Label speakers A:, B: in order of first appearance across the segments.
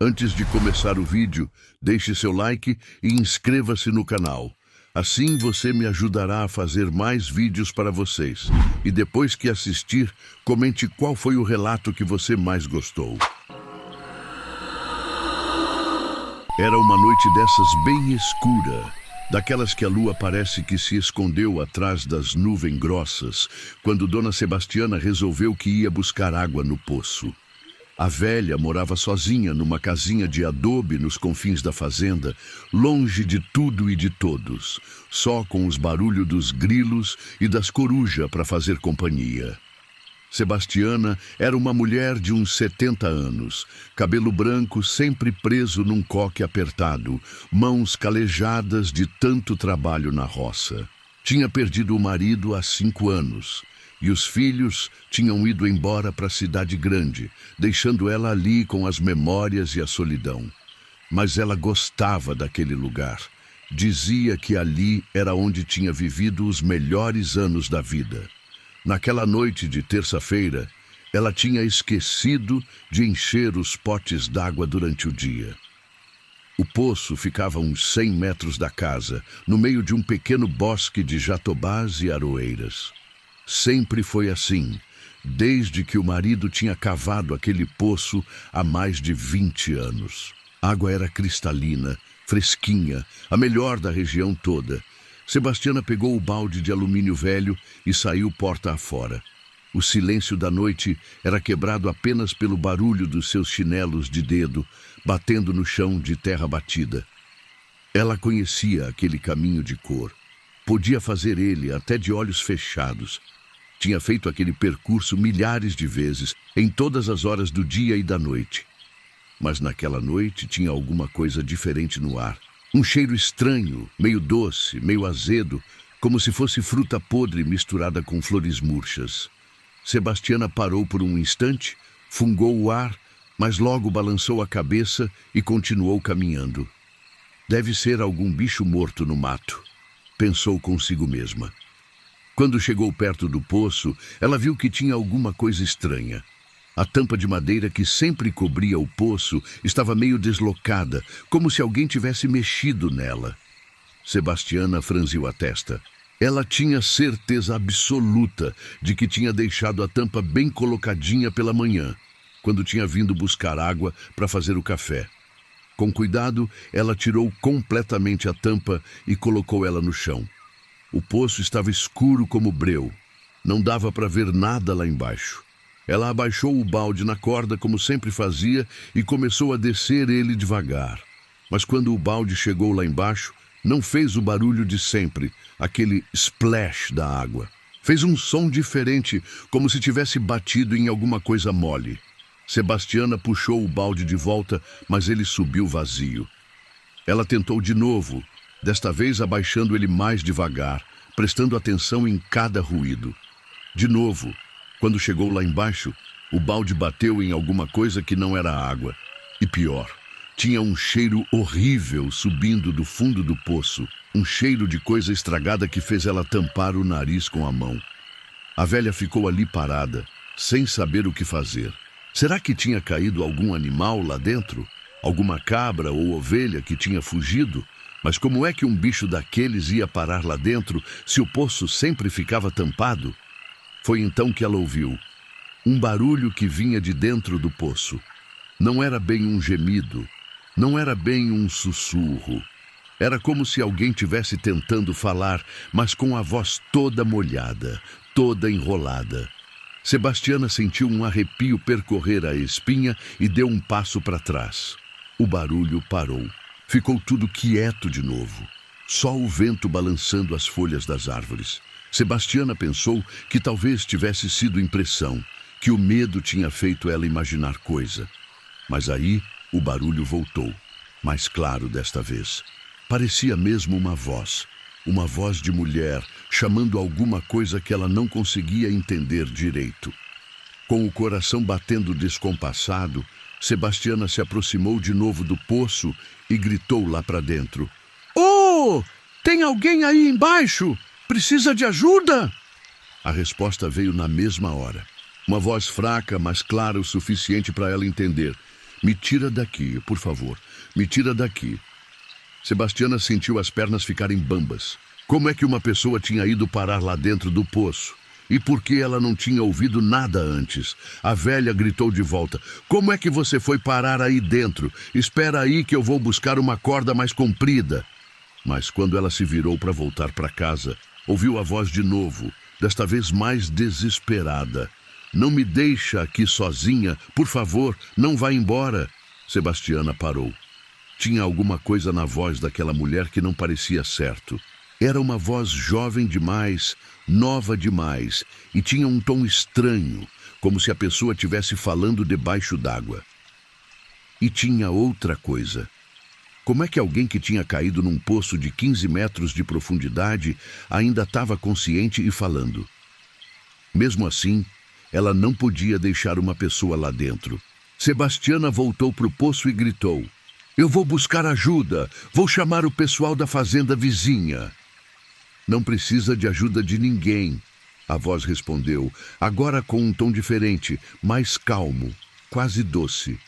A: Antes de começar o vídeo, deixe seu like e inscreva-se no canal. Assim você me ajudará a fazer mais vídeos para vocês. E depois que assistir, comente qual foi o relato que você mais gostou. Era uma noite dessas bem escura, daquelas que a lua parece que se escondeu atrás das nuvens grossas, quando Dona Sebastiana resolveu que ia buscar água no poço. A velha morava sozinha numa casinha de adobe nos confins da fazenda, longe de tudo e de todos, só com os barulhos dos grilos e das corujas para fazer companhia. Sebastiana era uma mulher de uns 70 anos, cabelo branco sempre preso num coque apertado, mãos calejadas de tanto trabalho na roça. Tinha perdido o marido há 5 anos. E os filhos tinham ido embora para a cidade grande, deixando ela ali com as memórias e a solidão. Mas ela gostava daquele lugar. Dizia que ali era onde tinha vivido os melhores anos da vida. Naquela noite de terça-feira, ela tinha esquecido de encher os potes d'água durante o dia. O poço ficava a uns 100 metros da casa, no meio de um pequeno bosque de jatobás e aroeiras. Sempre foi assim, desde que o marido tinha cavado aquele poço há mais de 20 anos. A água era cristalina, fresquinha, a melhor da região toda. Sebastiana pegou o balde de alumínio velho e saiu porta afora. O silêncio da noite era quebrado apenas pelo barulho dos seus chinelos de dedo, batendo no chão de terra batida. Ela conhecia aquele caminho de cor. Podia fazer ele até de olhos fechados. Tinha feito aquele percurso milhares de vezes, em todas as horas do dia e da noite. Mas naquela noite tinha alguma coisa diferente no ar. Um cheiro estranho, meio doce, meio azedo, como se fosse fruta podre misturada com flores murchas. Sebastiana parou por um instante, fungou o ar, mas logo balançou a cabeça e continuou caminhando. Deve ser algum bicho morto no mato, pensou consigo mesma. Quando chegou perto do poço, ela viu que tinha alguma coisa estranha. A tampa de madeira que sempre cobria o poço estava meio deslocada, como se alguém tivesse mexido nela. Sebastiana franziu a testa. Ela tinha certeza absoluta de que tinha deixado a tampa bem colocadinha pela manhã, quando tinha vindo buscar água para fazer o café. Com cuidado, ela tirou completamente a tampa e colocou ela no chão. O poço estava escuro como breu. Não dava para ver nada lá embaixo. Ela abaixou o balde na corda, como sempre fazia, e começou a descer ele devagar. Mas quando o balde chegou lá embaixo, não fez o barulho de sempre, aquele splash da água. Fez um som diferente, como se tivesse batido em alguma coisa mole. Sebastiana puxou o balde de volta, mas ele subiu vazio. Ela tentou de novo, desta vez abaixando ele mais devagar, prestando atenção em cada ruído. De novo, quando chegou lá embaixo, o balde bateu em alguma coisa que não era água. E pior, tinha um cheiro horrível subindo do fundo do poço, um cheiro de coisa estragada que fez ela tampar o nariz com a mão. A velha ficou ali parada, sem saber o que fazer. Será que tinha caído algum animal lá dentro? Alguma cabra ou ovelha que tinha fugido? Mas como é que um bicho daqueles ia parar lá dentro se o poço sempre ficava tampado? Foi então que ela ouviu um barulho que vinha de dentro do poço. Não era bem um gemido, não era bem um sussurro. Era como se alguém tivesse tentando falar, mas com a voz toda molhada, toda enrolada. Sebastiana sentiu um arrepio percorrer a espinha e deu um passo para trás. O barulho parou. Ficou tudo quieto de novo. Só o vento balançando as folhas das árvores. Sebastiana pensou que talvez tivesse sido impressão, que o medo tinha feito ela imaginar coisa. Mas aí o barulho voltou, mais claro desta vez. Parecia mesmo uma voz de mulher, chamando alguma coisa que ela não conseguia entender direito. Com o coração batendo descompassado, Sebastiana se aproximou de novo do poço e gritou lá para dentro. "Oh! Tem alguém aí embaixo? Precisa de ajuda?" A resposta veio na mesma hora. Uma voz fraca, mas clara o suficiente para ela entender. Me tira daqui, por favor. Me tira daqui. Sebastiana sentiu as pernas ficarem bambas. Como é que uma pessoa tinha ido parar lá dentro do poço? E por que ela não tinha ouvido nada antes? A velha gritou de volta. Como é que você foi parar aí dentro? Espera aí que eu vou buscar uma corda mais comprida. Mas quando ela se virou para voltar para casa, ouviu a voz de novo, desta vez mais desesperada. Não me deixa aqui sozinha, por favor, não vá embora. Sebastiana parou. Tinha alguma coisa na voz daquela mulher que não parecia certo. Era uma voz jovem demais, nova demais, e tinha um tom estranho, como se a pessoa estivesse falando debaixo d'água. E tinha outra coisa. Como é que alguém que tinha caído num poço de 15 metros de profundidade ainda estava consciente e falando? Mesmo assim, ela não podia deixar uma pessoa lá dentro. Sebastiana voltou para o poço e gritou. Eu vou buscar ajuda, vou chamar o pessoal da fazenda vizinha. Não precisa de ajuda de ninguém, a voz respondeu, agora com um tom diferente, mais calmo, quase doce.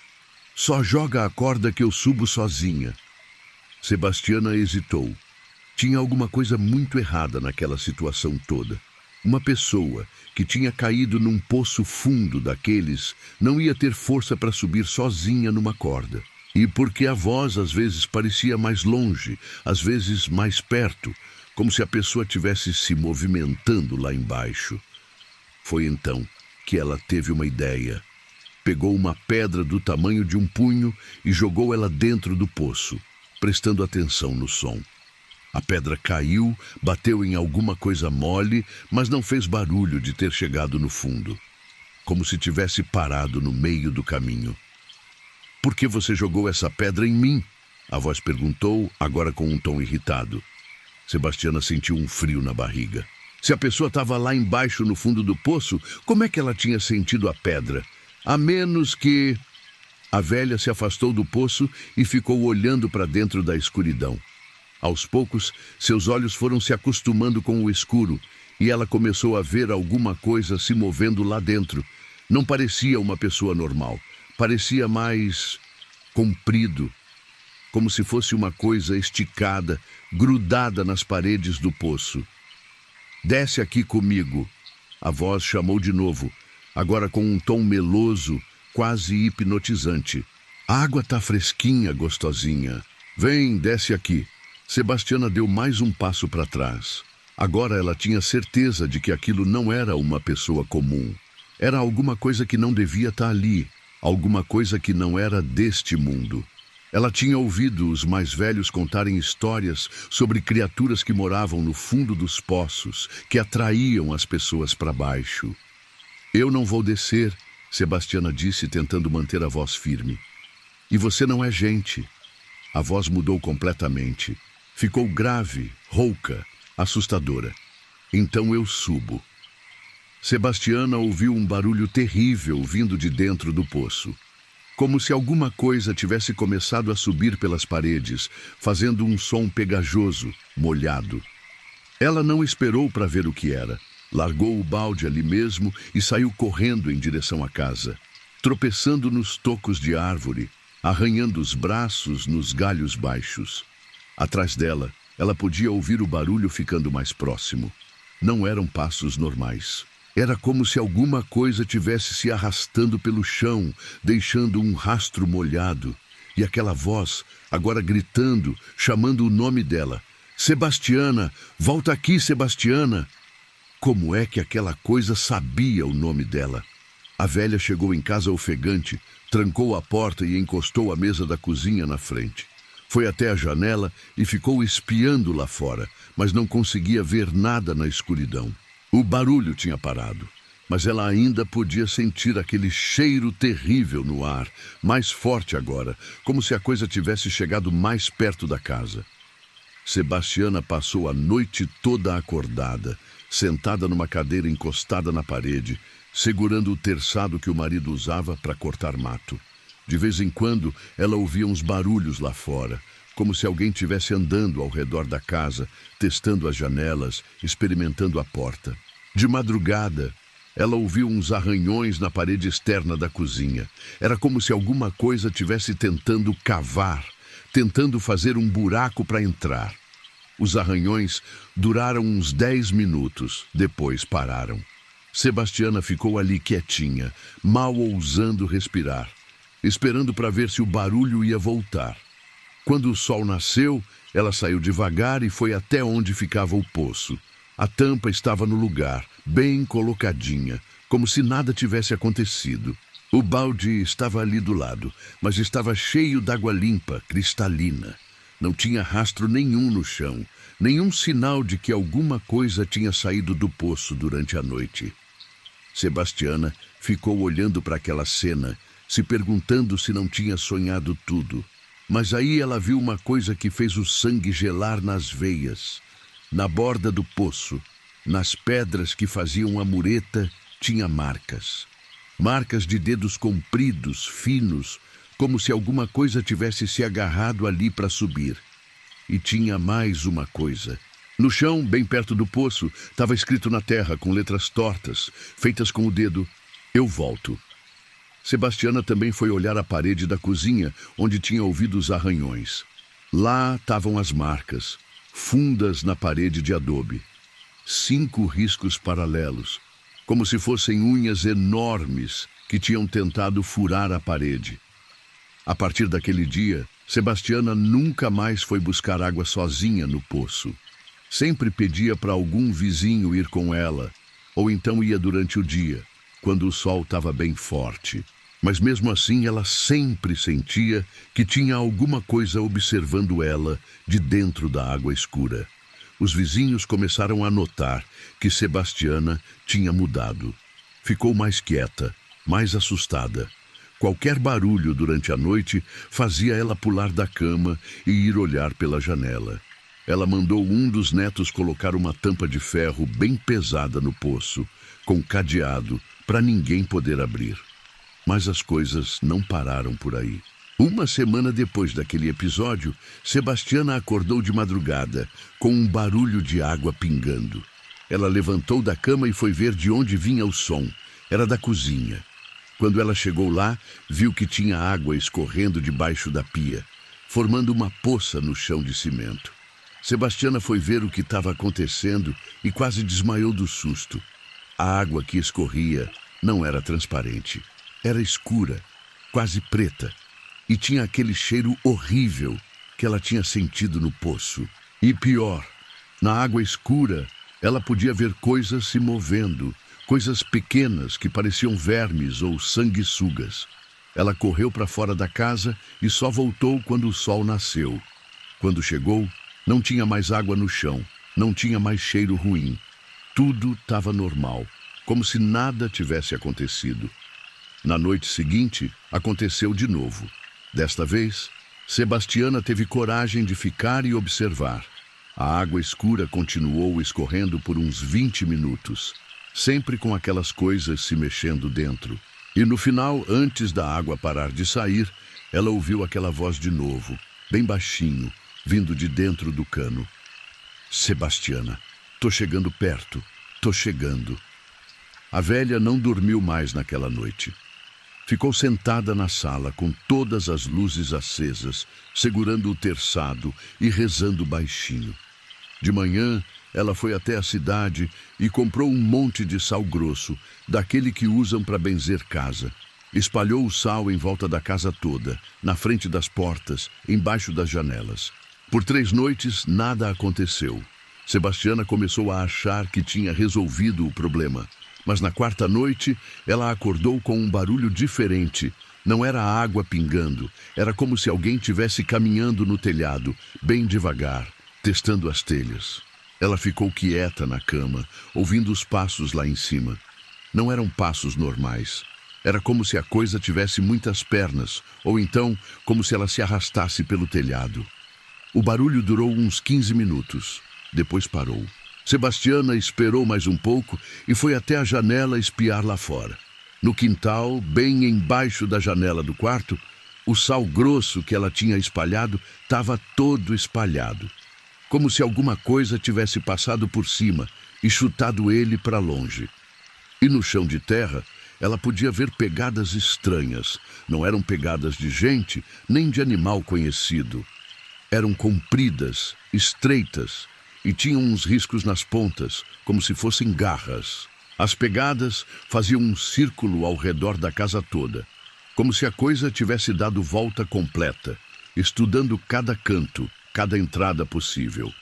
A: Só joga a corda que eu subo sozinha. Sebastiana hesitou. Tinha alguma coisa muito errada naquela situação toda. Uma pessoa que tinha caído num poço fundo daqueles não ia ter força para subir sozinha numa corda. E porque a voz às vezes parecia mais longe, às vezes mais perto, como se a pessoa estivesse se movimentando lá embaixo. Foi então que ela teve uma ideia. Pegou uma pedra do tamanho de um punho e jogou ela dentro do poço, prestando atenção no som. A pedra caiu, bateu em alguma coisa mole, mas não fez barulho de ter chegado no fundo, como se tivesse parado no meio do caminho. Por que você jogou essa pedra em mim? A voz perguntou, agora com um tom irritado. Sebastiana sentiu um frio na barriga. Se a pessoa estava lá embaixo no fundo do poço, como é que ela tinha sentido a pedra? A menos que... A velha se afastou do poço e ficou olhando para dentro da escuridão. Aos poucos, seus olhos foram se acostumando com o escuro e ela começou a ver alguma coisa se movendo lá dentro. Não parecia uma pessoa normal. Parecia mais comprido, como se fosse uma coisa esticada, grudada nas paredes do poço. Desce aqui comigo. A voz chamou de novo, agora com um tom meloso, quase hipnotizante. A água tá fresquinha, gostosinha. Vem, desce aqui. Sebastiana deu mais um passo para trás. Agora ela tinha certeza de que aquilo não era uma pessoa comum. Era alguma coisa que não devia estar ali, alguma coisa que não era deste mundo. Ela tinha ouvido os mais velhos contarem histórias sobre criaturas que moravam no fundo dos poços, que atraíam as pessoas para baixo. Eu não vou descer, Sebastiana disse, tentando manter a voz firme. E você não é gente. A voz mudou completamente. Ficou grave, rouca, assustadora. Então eu subo. Sebastiana ouviu um barulho terrível vindo de dentro do poço. Como se alguma coisa tivesse começado a subir pelas paredes, fazendo um som pegajoso, molhado. Ela não esperou para ver o que era. Largou o balde ali mesmo e saiu correndo em direção à casa, tropeçando nos tocos de árvore, arranhando os braços nos galhos baixos. Atrás dela, ela podia ouvir o barulho ficando mais próximo. Não eram passos normais. Era como se alguma coisa tivesse se arrastando pelo chão, deixando um rastro molhado. E aquela voz, agora gritando, chamando o nome dela. Sebastiana! Volta aqui, Sebastiana! Como é que aquela coisa sabia o nome dela? A velha chegou em casa ofegante, trancou a porta e encostou a mesa da cozinha na frente. Foi até a janela e ficou espiando lá fora, mas não conseguia ver nada na escuridão. O barulho tinha parado, mas ela ainda podia sentir aquele cheiro terrível no ar, mais forte agora, como se a coisa tivesse chegado mais perto da casa. Sebastiana passou a noite toda acordada, sentada numa cadeira encostada na parede, segurando o terçado que o marido usava para cortar mato. De vez em quando, ela ouvia uns barulhos lá fora, como se alguém estivesse andando ao redor da casa, testando as janelas, experimentando a porta. De madrugada, Ela ouviu uns arranhões na parede externa da cozinha. Era como se alguma coisa tivesse tentando cavar, tentando fazer um buraco para entrar. Os arranhões duraram uns 10 minutos, depois pararam. Sebastiana ficou ali quietinha, mal ousando respirar, esperando para ver se o barulho ia voltar. Quando o sol nasceu, ela saiu devagar e foi até onde ficava o poço. A tampa estava no lugar, bem colocadinha, como se nada tivesse acontecido. O balde estava ali do lado, mas estava cheio d'água limpa, cristalina. Não tinha rastro nenhum no chão, nenhum sinal de que alguma coisa tinha saído do poço durante a noite. Sebastiana ficou olhando para aquela cena, se perguntando se não tinha sonhado tudo. Mas aí ela viu uma coisa que fez o sangue gelar nas veias. Na borda do poço, nas pedras que faziam a mureta, tinha marcas. Marcas de dedos compridos, finos, como se alguma coisa tivesse se agarrado ali para subir. E tinha mais uma coisa. No chão, bem perto do poço, estava escrito na terra, com letras tortas, feitas com o dedo: "Eu volto". Sebastiana também foi olhar a parede da cozinha, onde tinha ouvido os arranhões. Lá estavam as marcas, fundas na parede de adobe. 5 riscos paralelos, como se fossem unhas enormes que tinham tentado furar a parede. A partir daquele dia, Sebastiana nunca mais foi buscar água sozinha no poço. Sempre pedia para algum vizinho ir com ela, ou então ia durante o dia, quando o sol estava bem forte. Mas mesmo assim ela sempre sentia que tinha alguma coisa observando ela de dentro da água escura. Os vizinhos começaram a notar que Sebastiana tinha mudado. Ficou mais quieta, mais assustada. Qualquer barulho durante a noite fazia ela pular da cama e ir olhar pela janela. Ela mandou um dos netos colocar uma tampa de ferro bem pesada no poço, com cadeado, para ninguém poder abrir. Mas as coisas não pararam por aí. Uma semana depois daquele episódio, Sebastiana acordou de madrugada, com um barulho de água pingando. Ela levantou da cama e foi ver de onde vinha o som. Era da cozinha. Quando ela chegou lá, viu que tinha água escorrendo debaixo da pia, formando uma poça no chão de cimento. Sebastiana foi ver o que estava acontecendo e quase desmaiou do susto. A água que escorria não era transparente. Era escura, quase preta, e tinha aquele cheiro horrível que ela tinha sentido no poço. E pior, na água escura, ela podia ver coisas se movendo, coisas pequenas que pareciam vermes ou sanguessugas. Ela correu para fora da casa e só voltou quando o sol nasceu. Quando chegou, não tinha mais água no chão, não tinha mais cheiro ruim. Tudo estava normal, como se nada tivesse acontecido. Na noite seguinte, aconteceu de novo. Desta vez, Sebastiana teve coragem de ficar e observar. A água escura continuou escorrendo por uns 20 minutos, sempre com aquelas coisas se mexendo dentro. E no final, antes da água parar de sair, ela ouviu aquela voz de novo, bem baixinho, vindo de dentro do cano. "Sebastiana, tô chegando perto, tô chegando." A velha não dormiu mais naquela noite. Ficou sentada na sala com todas as luzes acesas, segurando o terçado e rezando baixinho. De manhã, ela foi até a cidade e comprou um monte de sal grosso, daquele que usam para benzer casa. Espalhou o sal em volta da casa toda, na frente das portas, embaixo das janelas. Por 3 noites, nada aconteceu. Sebastiana começou a achar que tinha resolvido o problema. Mas na 4ª noite, ela acordou com um barulho diferente. Não era a água pingando, era como se alguém tivesse caminhando no telhado, bem devagar, testando as telhas. Ela ficou quieta na cama, ouvindo os passos lá em cima. Não eram passos normais. Era como se a coisa tivesse muitas pernas, ou então como se ela se arrastasse pelo telhado. O barulho durou uns 15 minutos. Depois parou. Sebastiana esperou mais um pouco e foi até a janela espiar lá fora. No quintal, bem embaixo da janela do quarto, o sal grosso que ela tinha espalhado estava todo espalhado, como se alguma coisa tivesse passado por cima e chutado ele para longe. E no chão de terra, ela podia ver pegadas estranhas. Não eram pegadas de gente, nem de animal conhecido. Eram compridas, estreitas, e tinham uns riscos nas pontas, como se fossem garras. As pegadas faziam um círculo ao redor da casa toda, como se a coisa tivesse dado volta completa, estudando cada canto, cada entrada possível.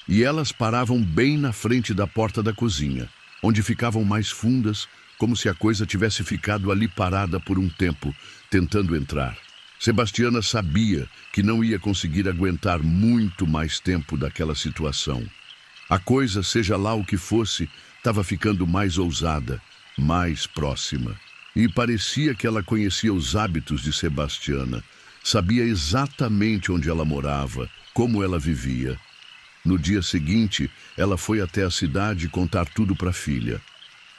A: E elas paravam bem na frente da porta da cozinha, onde ficavam mais fundas, como se a coisa tivesse ficado ali parada por um tempo, tentando entrar. Sebastiana sabia que não ia conseguir aguentar muito mais tempo daquela situação. A coisa, seja lá o que fosse, estava ficando mais ousada, mais próxima. E parecia que ela conhecia os hábitos de Sebastiana, sabia exatamente onde ela morava, como ela vivia. No dia seguinte, ela foi até a cidade contar tudo para a filha.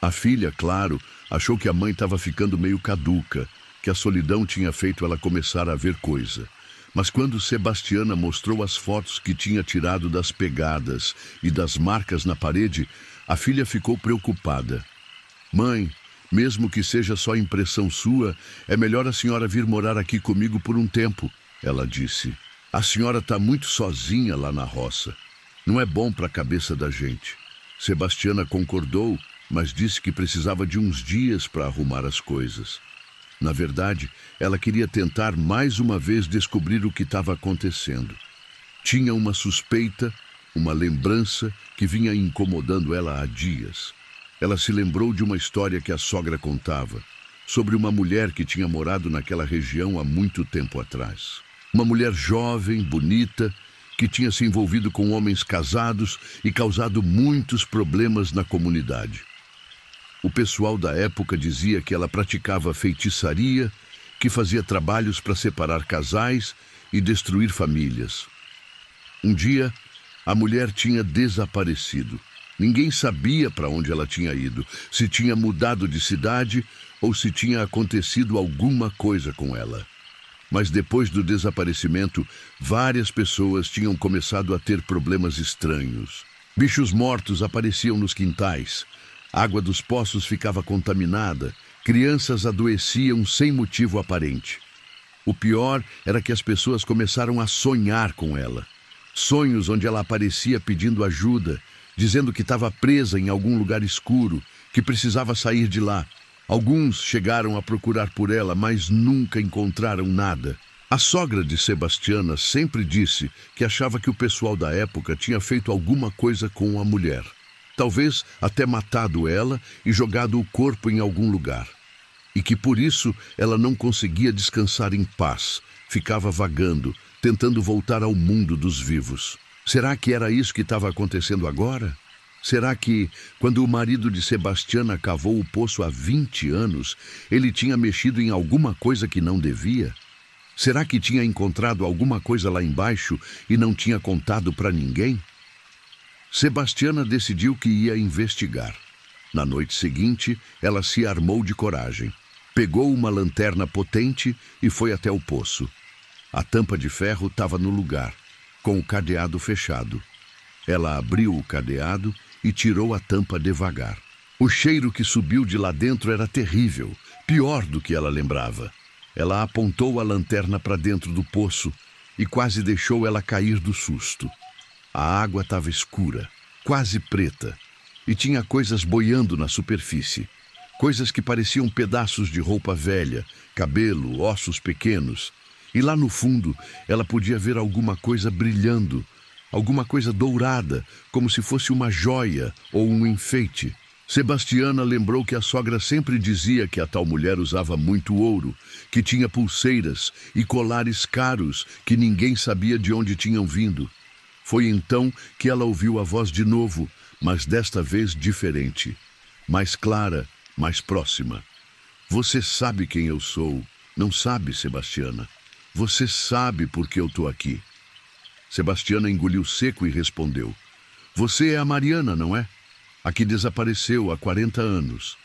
A: A filha, claro, achou que a mãe estava ficando meio caduca, que a solidão tinha feito ela começar a ver coisa. Mas quando Sebastiana mostrou as fotos que tinha tirado das pegadas e das marcas na parede, a filha ficou preocupada. Mãe, mesmo que seja só impressão sua, é melhor a senhora vir morar aqui comigo por um tempo, ela disse. A senhora está muito sozinha lá na roça. Não é bom para a cabeça da gente. Sebastiana concordou, mas disse que precisava de uns dias para arrumar as coisas. Na verdade, ela queria tentar mais uma vez descobrir o que estava acontecendo. Tinha uma suspeita, uma lembrança que vinha incomodando ela há dias. Ela se lembrou de uma história que a sogra contava, sobre uma mulher que tinha morado naquela região há muito tempo atrás. Uma mulher jovem, bonita, que tinha se envolvido com homens casados e causado muitos problemas na comunidade. O pessoal da época dizia que ela praticava feitiçaria, que fazia trabalhos para separar casais e destruir famílias. Um dia, a mulher tinha desaparecido. Ninguém sabia para onde ela tinha ido, se tinha mudado de cidade ou se tinha acontecido alguma coisa com ela. Mas depois do desaparecimento, várias pessoas tinham começado a ter problemas estranhos. Bichos mortos apareciam nos quintais, a água dos poços ficava contaminada, crianças adoeciam sem motivo aparente. O pior era que as pessoas começaram a sonhar com ela. Sonhos onde ela aparecia pedindo ajuda, dizendo que estava presa em algum lugar escuro, que precisava sair de lá. Alguns chegaram a procurar por ela, mas nunca encontraram nada. A sogra de Sebastiana sempre disse que achava que o pessoal da época tinha feito alguma coisa com a mulher. Talvez até matado ela e jogado o corpo em algum lugar. E que por isso ela não conseguia descansar em paz, ficava vagando, tentando voltar ao mundo dos vivos. Será que era isso que estava acontecendo agora? Será que, quando o marido de Sebastiana cavou o poço há 20 anos, ele tinha mexido em alguma coisa que não devia? Será que tinha encontrado alguma coisa lá embaixo e não tinha contado para ninguém? Sebastiana decidiu que ia investigar. Na noite seguinte, ela se armou de coragem. Pegou uma lanterna potente e foi até o poço. A tampa de ferro estava no lugar, com o cadeado fechado. Ela abriu o cadeado e tirou a tampa devagar. O cheiro que subiu de lá dentro era terrível, pior do que ela lembrava. Ela apontou a lanterna para dentro do poço e quase deixou ela cair do susto. A água estava escura, quase preta, e tinha coisas boiando na superfície. Coisas que pareciam pedaços de roupa velha, cabelo, ossos pequenos. E lá no fundo, ela podia ver alguma coisa brilhando, alguma coisa dourada, como se fosse uma joia ou um enfeite. Sebastiana lembrou que a sogra sempre dizia que a tal mulher usava muito ouro, que tinha pulseiras e colares caros que ninguém sabia de onde tinham vindo. Foi então que ela ouviu a voz de novo, mas desta vez diferente, mais clara, mais próxima. Você sabe quem eu sou, não sabe, Sebastiana? Você sabe por que eu estou aqui. Sebastiana engoliu seco e respondeu. Você é a Mariana, não é? A que desapareceu há 40 anos.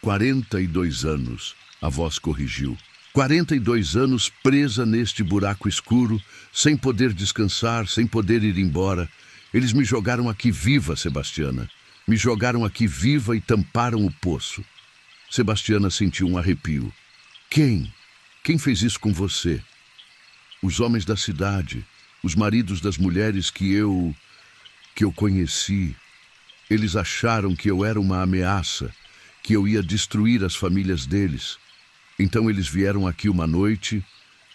A: 42 anos, a voz corrigiu. 42 anos presa neste buraco escuro, sem poder descansar, sem poder ir embora. Eles me jogaram aqui viva, Sebastiana. Me jogaram aqui viva e tamparam o poço. Sebastiana sentiu um arrepio. Quem? Quem fez isso com você? Os homens da cidade, os maridos das mulheres que eu conheci. Eles acharam que eu era uma ameaça, que eu ia destruir as famílias deles. Então eles vieram aqui uma noite,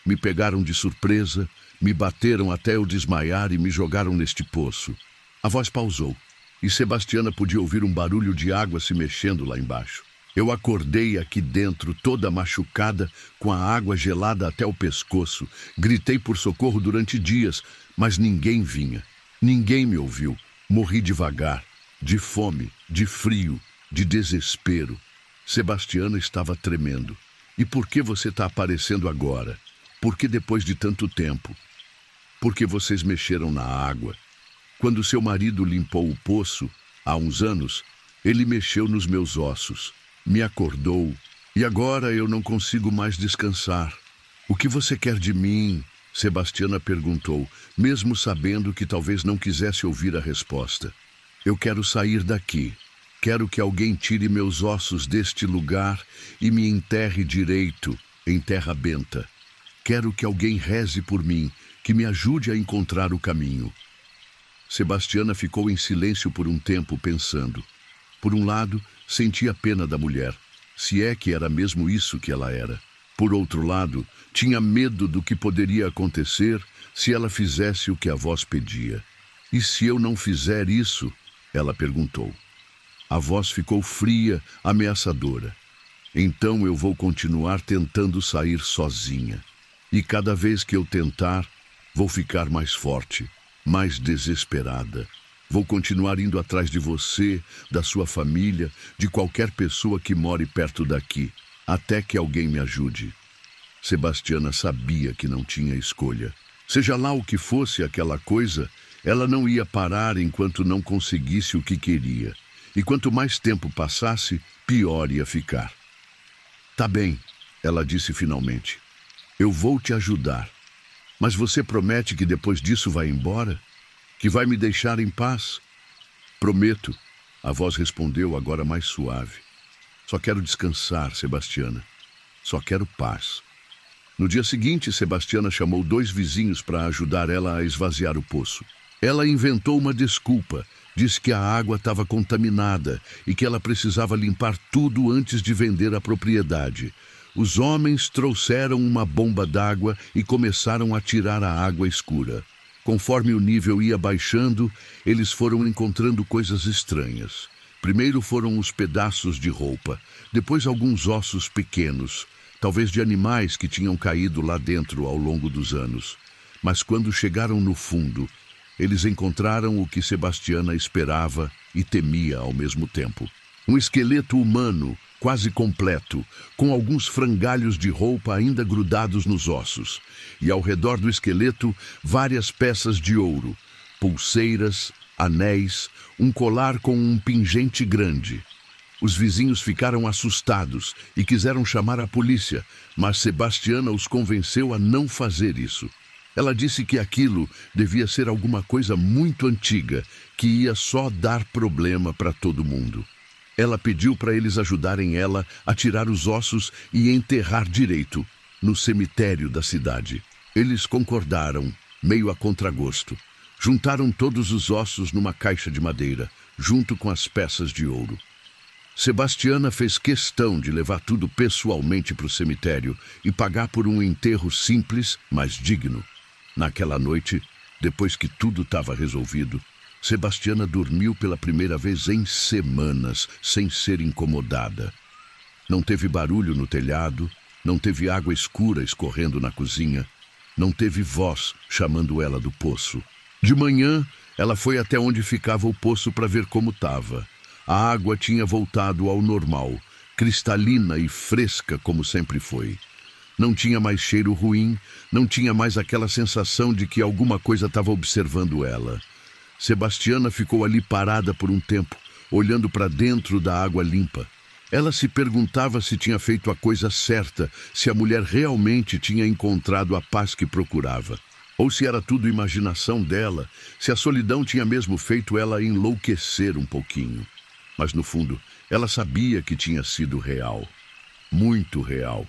A: me pegaram de surpresa, me bateram até eu desmaiar e me jogaram neste poço. A voz pausou, e Sebastiana podia ouvir um barulho de água se mexendo lá embaixo. Eu acordei aqui dentro, toda machucada, com a água gelada até o pescoço. Gritei por socorro durante dias, mas ninguém vinha. Ninguém me ouviu. Morri devagar, de fome, de frio, de desespero. Sebastiana estava tremendo. E por que você está aparecendo agora? Por que depois de tanto tempo? Porque vocês mexeram na água. Quando seu marido limpou o poço, há uns anos, ele mexeu nos meus ossos. Me acordou, e agora eu não consigo mais descansar. O que você quer de mim? Sebastiana perguntou, mesmo sabendo que talvez não quisesse ouvir a resposta. Eu quero sair daqui. Quero que alguém tire meus ossos deste lugar e me enterre direito, em terra benta. Quero que alguém reze por mim, que me ajude a encontrar o caminho. Sebastiana ficou em silêncio por um tempo, pensando. Por um lado, sentia pena da mulher, se é que era mesmo isso que ela era. Por outro lado, tinha medo do que poderia acontecer se ela fizesse o que a voz pedia. E se eu não fizer isso? Ela perguntou. A voz ficou fria, ameaçadora. Então eu vou continuar tentando sair sozinha. E cada vez que eu tentar, vou ficar mais forte, mais desesperada. Vou continuar indo atrás de você, da sua família, de qualquer pessoa que more perto daqui, até que alguém me ajude. Sebastiana sabia que não tinha escolha. Seja lá o que fosse aquela coisa, ela não ia parar enquanto não conseguisse o que queria. E quanto mais tempo passasse, pior ia ficar. Tá bem, ela disse finalmente. Eu vou te ajudar. Mas você promete que depois disso vai embora? Que vai me deixar em paz? Prometo, a voz respondeu agora mais suave. Só quero descansar, Sebastiana. Só quero paz. No dia seguinte, Sebastiana chamou 2 vizinhos para ajudar ela a esvaziar o poço. Ela inventou uma desculpa. Disse que a água estava contaminada e que ela precisava limpar tudo antes de vender a propriedade. Os homens trouxeram uma bomba d'água e começaram a tirar a água escura. Conforme o nível ia baixando, eles foram encontrando coisas estranhas. Primeiro foram os pedaços de roupa, depois alguns ossos pequenos, talvez de animais que tinham caído lá dentro ao longo dos anos. Mas quando chegaram no fundo, eles encontraram o que Sebastiana esperava e temia ao mesmo tempo. Um esqueleto humano, quase completo, com alguns frangalhos de roupa ainda grudados nos ossos. E ao redor do esqueleto, várias peças de ouro, pulseiras, anéis, um colar com um pingente grande. Os vizinhos ficaram assustados e quiseram chamar a polícia, mas Sebastiana os convenceu a não fazer isso. Ela disse que aquilo devia ser alguma coisa muito antiga, que ia só dar problema para todo mundo. Ela pediu para eles ajudarem ela a tirar os ossos e enterrar direito, no cemitério da cidade. Eles concordaram, meio a contragosto. Juntaram todos os ossos numa caixa de madeira, junto com as peças de ouro. Sebastiana fez questão de levar tudo pessoalmente para o cemitério e pagar por um enterro simples, mas digno. Naquela noite, depois que tudo estava resolvido, Sebastiana dormiu pela primeira vez em semanas, sem ser incomodada. Não teve barulho no telhado, não teve água escura escorrendo na cozinha, não teve voz chamando ela do poço. De manhã, ela foi até onde ficava o poço para ver como estava. A água tinha voltado ao normal, cristalina e fresca como sempre foi. Não tinha mais cheiro ruim, não tinha mais aquela sensação de que alguma coisa estava observando ela. Sebastiana ficou ali parada por um tempo, olhando para dentro da água limpa. Ela se perguntava se tinha feito a coisa certa, se a mulher realmente tinha encontrado a paz que procurava. Ou se era tudo imaginação dela, se a solidão tinha mesmo feito ela enlouquecer um pouquinho. Mas no fundo, ela sabia que tinha sido real, muito real.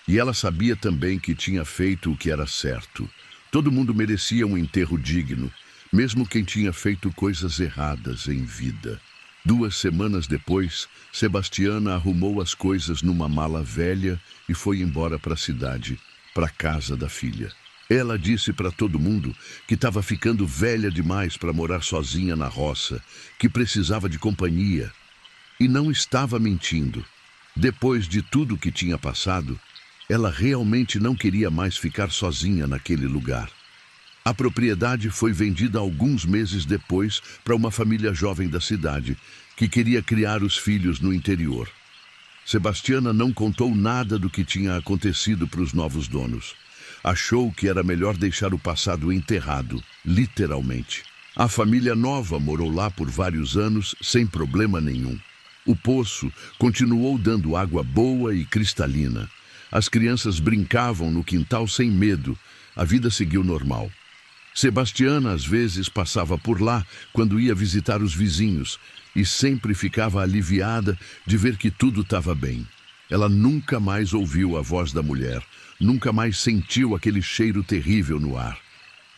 A: E ela sabia também que tinha feito o que era certo. Todo mundo merecia um enterro digno, mesmo quem tinha feito coisas erradas em vida. 2 semanas depois, Sebastiana arrumou as coisas numa mala velha e foi embora para a cidade, para a casa da filha. Ela disse para todo mundo que estava ficando velha demais para morar sozinha na roça, que precisava de companhia. E não estava mentindo. Depois de tudo que tinha passado, ela realmente não queria mais ficar sozinha naquele lugar. A propriedade foi vendida alguns meses depois para uma família jovem da cidade, que queria criar os filhos no interior. Sebastiana não contou nada do que tinha acontecido para os novos donos. Achou que era melhor deixar o passado enterrado, literalmente. A família nova morou lá por vários anos, sem problema nenhum. O poço continuou dando água boa e cristalina. As crianças brincavam no quintal sem medo. A vida seguiu normal. Sebastiana, às vezes, passava por lá quando ia visitar os vizinhos e sempre ficava aliviada de ver que tudo estava bem. Ela nunca mais ouviu a voz da mulher, nunca mais sentiu aquele cheiro terrível no ar.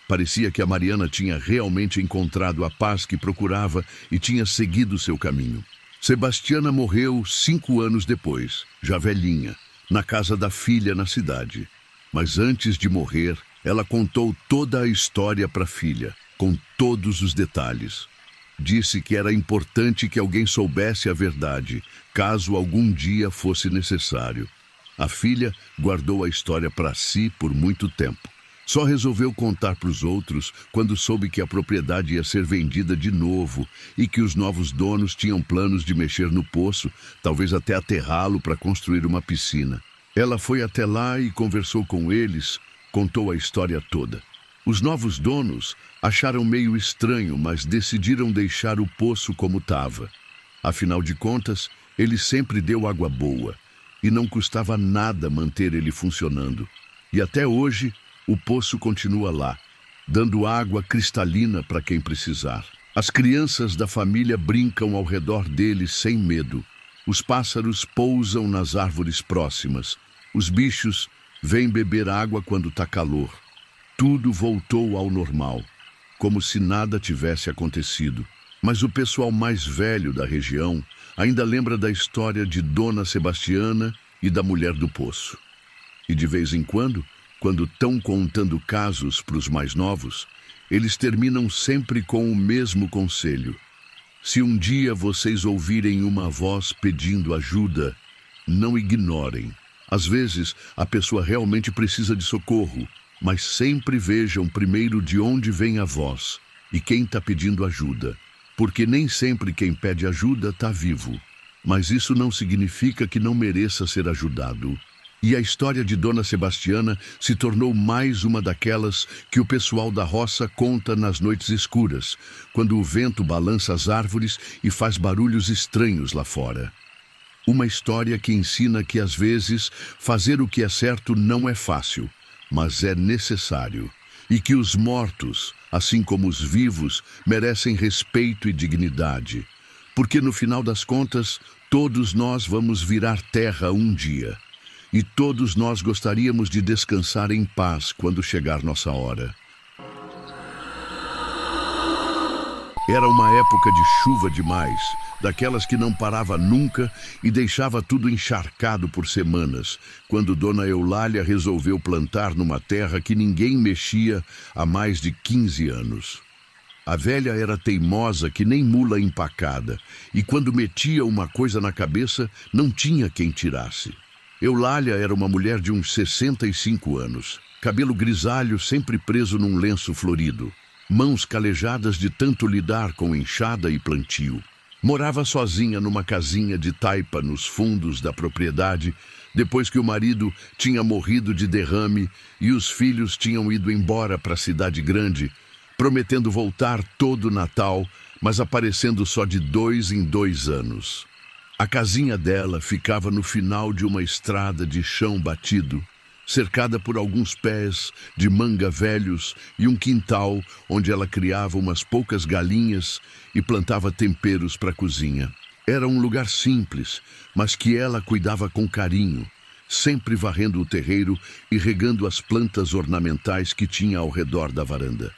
A: Parecia que a Mariana tinha realmente encontrado a paz que procurava e tinha seguido seu caminho. Sebastiana morreu 5 anos depois, já velhinha, na casa da filha na cidade. Mas antes de morrer, ela contou toda a história para a filha, com todos os detalhes. Disse que era importante que alguém soubesse a verdade, caso algum dia fosse necessário. A filha guardou a história para si por muito tempo. Só resolveu contar para os outros quando soube que a propriedade ia ser vendida de novo e que os novos donos tinham planos de mexer no poço, talvez até aterrá-lo para construir uma piscina. Ela foi até lá e conversou com eles, contou a história toda. Os novos donos acharam meio estranho, mas decidiram deixar o poço como estava. Afinal de contas, ele sempre deu água boa e não custava nada manter ele funcionando. E até hoje, o poço continua lá, dando água cristalina para quem precisar. As crianças da família brincam ao redor dele sem medo. Os pássaros pousam nas árvores próximas. Os bichos vêm beber água quando está calor. Tudo voltou ao normal, como se nada tivesse acontecido. Mas o pessoal mais velho da região ainda lembra da história de Dona Sebastiana e da mulher do poço. E de vez em quando estão contando casos para os mais novos, eles terminam sempre com o mesmo conselho. Se um dia vocês ouvirem uma voz pedindo ajuda, não ignorem. Às vezes, a pessoa realmente precisa de socorro, mas sempre vejam primeiro de onde vem a voz e quem está pedindo ajuda, porque nem sempre quem pede ajuda está vivo. Mas isso não significa que não mereça ser ajudado. E a história de Dona Sebastiana se tornou mais uma daquelas que o pessoal da roça conta nas noites escuras, quando o vento balança as árvores e faz barulhos estranhos lá fora. Uma história que ensina que, às vezes, fazer o que é certo não é fácil, mas é necessário. E que os mortos, assim como os vivos, merecem respeito e dignidade. Porque, no final das contas, todos nós vamos virar terra um dia. E todos nós gostaríamos de descansar em paz quando chegar nossa hora. Era uma época de chuva demais, daquelas que não parava nunca e deixava tudo encharcado por semanas, quando Dona Eulália resolveu plantar numa terra que ninguém mexia há mais de 15 anos. A velha era teimosa que nem mula empacada, e quando metia uma coisa na cabeça, não tinha quem tirasse. Eulália era uma mulher de uns 65 anos, cabelo grisalho sempre preso num lenço florido, mãos calejadas de tanto lidar com enxada e plantio. Morava sozinha numa casinha de taipa nos fundos da propriedade, depois que o marido tinha morrido de derrame e os filhos tinham ido embora para a cidade grande, prometendo voltar todo Natal, mas aparecendo só de 2 em 2 anos. A casinha dela ficava no final de uma estrada de chão batido, cercada por alguns pés de manga velhos e um quintal onde ela criava umas poucas galinhas e plantava temperos para a cozinha. Era um lugar simples, mas que ela cuidava com carinho, sempre varrendo o terreiro e regando as plantas ornamentais que tinha ao redor da varanda.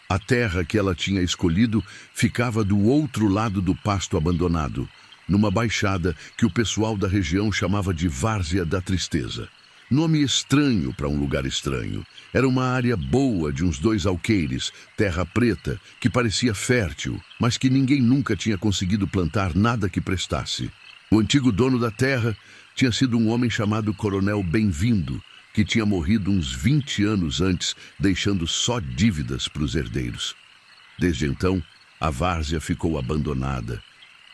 A: A terra que ela tinha escolhido ficava do outro lado do pasto abandonado, numa baixada que o pessoal da região chamava de Várzea da Tristeza. Nome estranho para um lugar estranho. Era uma área boa de uns 2 alqueires, terra preta, que parecia fértil, mas que ninguém nunca tinha conseguido plantar nada que prestasse. O antigo dono da terra tinha sido um homem chamado Coronel Bem-vindo, que tinha morrido uns 20 anos antes, deixando só dívidas para os herdeiros. Desde então, a várzea ficou abandonada,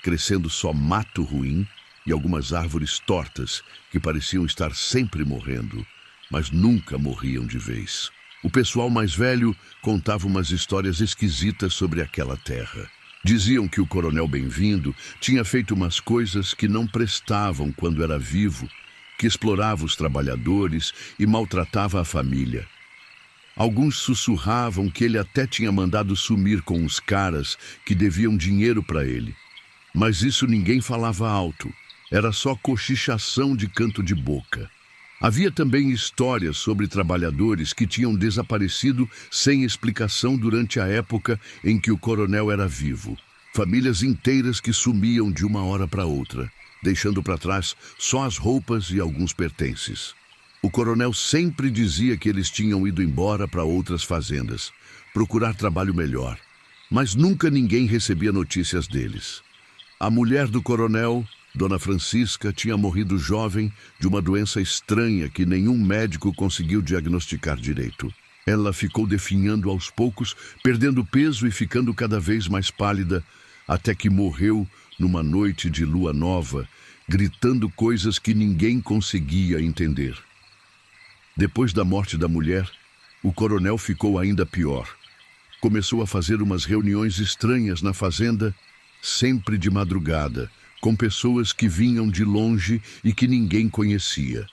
A: crescendo só mato ruim e algumas árvores tortas que pareciam estar sempre morrendo, mas nunca morriam de vez. O pessoal mais velho contava umas histórias esquisitas sobre aquela terra. Diziam que o Coronel Bem-vindo tinha feito umas coisas que não prestavam quando era vivo, que explorava os trabalhadores e maltratava a família. Alguns sussurravam que ele até tinha mandado sumir com os caras que deviam dinheiro para ele. Mas isso ninguém falava alto. Era só cochichação de canto de boca. Havia também histórias sobre trabalhadores que tinham desaparecido sem explicação durante a época em que o coronel era vivo. Famílias inteiras que sumiam de uma hora para outra, deixando para trás só as roupas e alguns pertences. O coronel sempre dizia que eles tinham ido embora para outras fazendas, procurar trabalho melhor, mas nunca ninguém recebia notícias deles. A mulher do coronel, Dona Francisca, tinha morrido jovem de uma doença estranha que nenhum médico conseguiu diagnosticar direito. Ela ficou definhando aos poucos, perdendo peso e ficando cada vez mais pálida, até que morreu numa noite de lua nova, gritando coisas que ninguém conseguia entender. Depois da morte da mulher, o coronel ficou ainda pior. Começou a fazer umas reuniões estranhas na fazenda, sempre de madrugada, com pessoas que vinham de longe e que ninguém conhecia.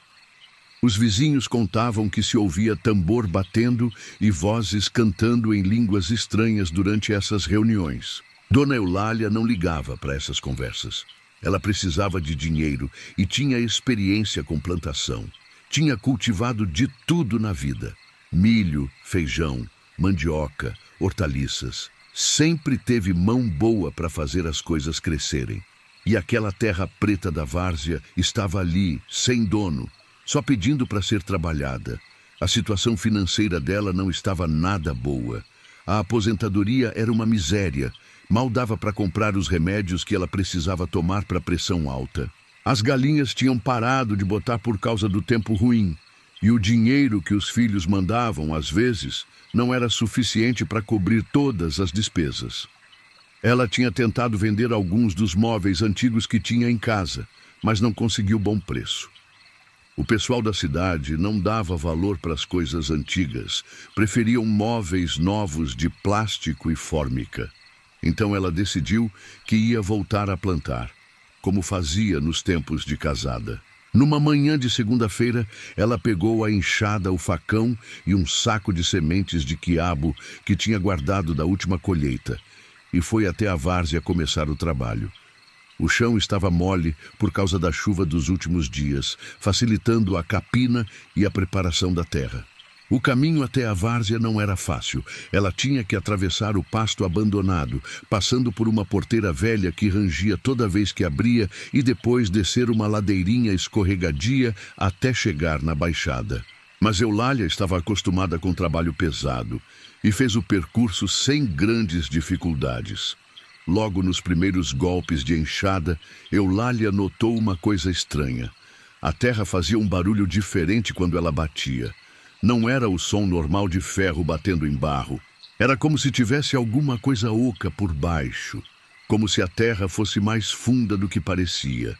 A: Os vizinhos contavam que se ouvia tambor batendo e vozes cantando em línguas estranhas durante essas reuniões. Dona Eulália não ligava para essas conversas. Ela precisava de dinheiro e tinha experiência com plantação. Tinha cultivado de tudo na vida: milho, feijão, mandioca, hortaliças. Sempre teve mão boa para fazer as coisas crescerem. E aquela terra preta da várzea estava ali, sem dono, só pedindo para ser trabalhada. A situação financeira dela não estava nada boa. A aposentadoria era uma miséria. Mal dava para comprar os remédios que ela precisava tomar para pressão alta. As galinhas tinham parado de botar por causa do tempo ruim. E o dinheiro que os filhos mandavam, às vezes, não era suficiente para cobrir todas as despesas. Ela tinha tentado vender alguns dos móveis antigos que tinha em casa, mas não conseguiu bom preço. O pessoal da cidade não dava valor para as coisas antigas, preferiam móveis novos de plástico e fórmica. Então ela decidiu que ia voltar a plantar, como fazia nos tempos de casada. Numa manhã de segunda-feira, ela pegou a enxada, o facão e um saco de sementes de quiabo que tinha guardado da última colheita, e foi até a várzea começar o trabalho. O chão estava mole por causa da chuva dos últimos dias, facilitando a capina e a preparação da terra. O caminho até a várzea não era fácil. Ela tinha que atravessar o pasto abandonado, passando por uma porteira velha que rangia toda vez que abria e depois descer uma ladeirinha escorregadia até chegar na baixada. Mas Eulália estava acostumada com trabalho pesado e fez o percurso sem grandes dificuldades. Logo nos primeiros golpes de enxada, Eulália notou uma coisa estranha. A terra fazia um barulho diferente quando ela batia. Não era o som normal de ferro batendo em barro. Era como se tivesse alguma coisa oca por baixo, como se a terra fosse mais funda do que parecia.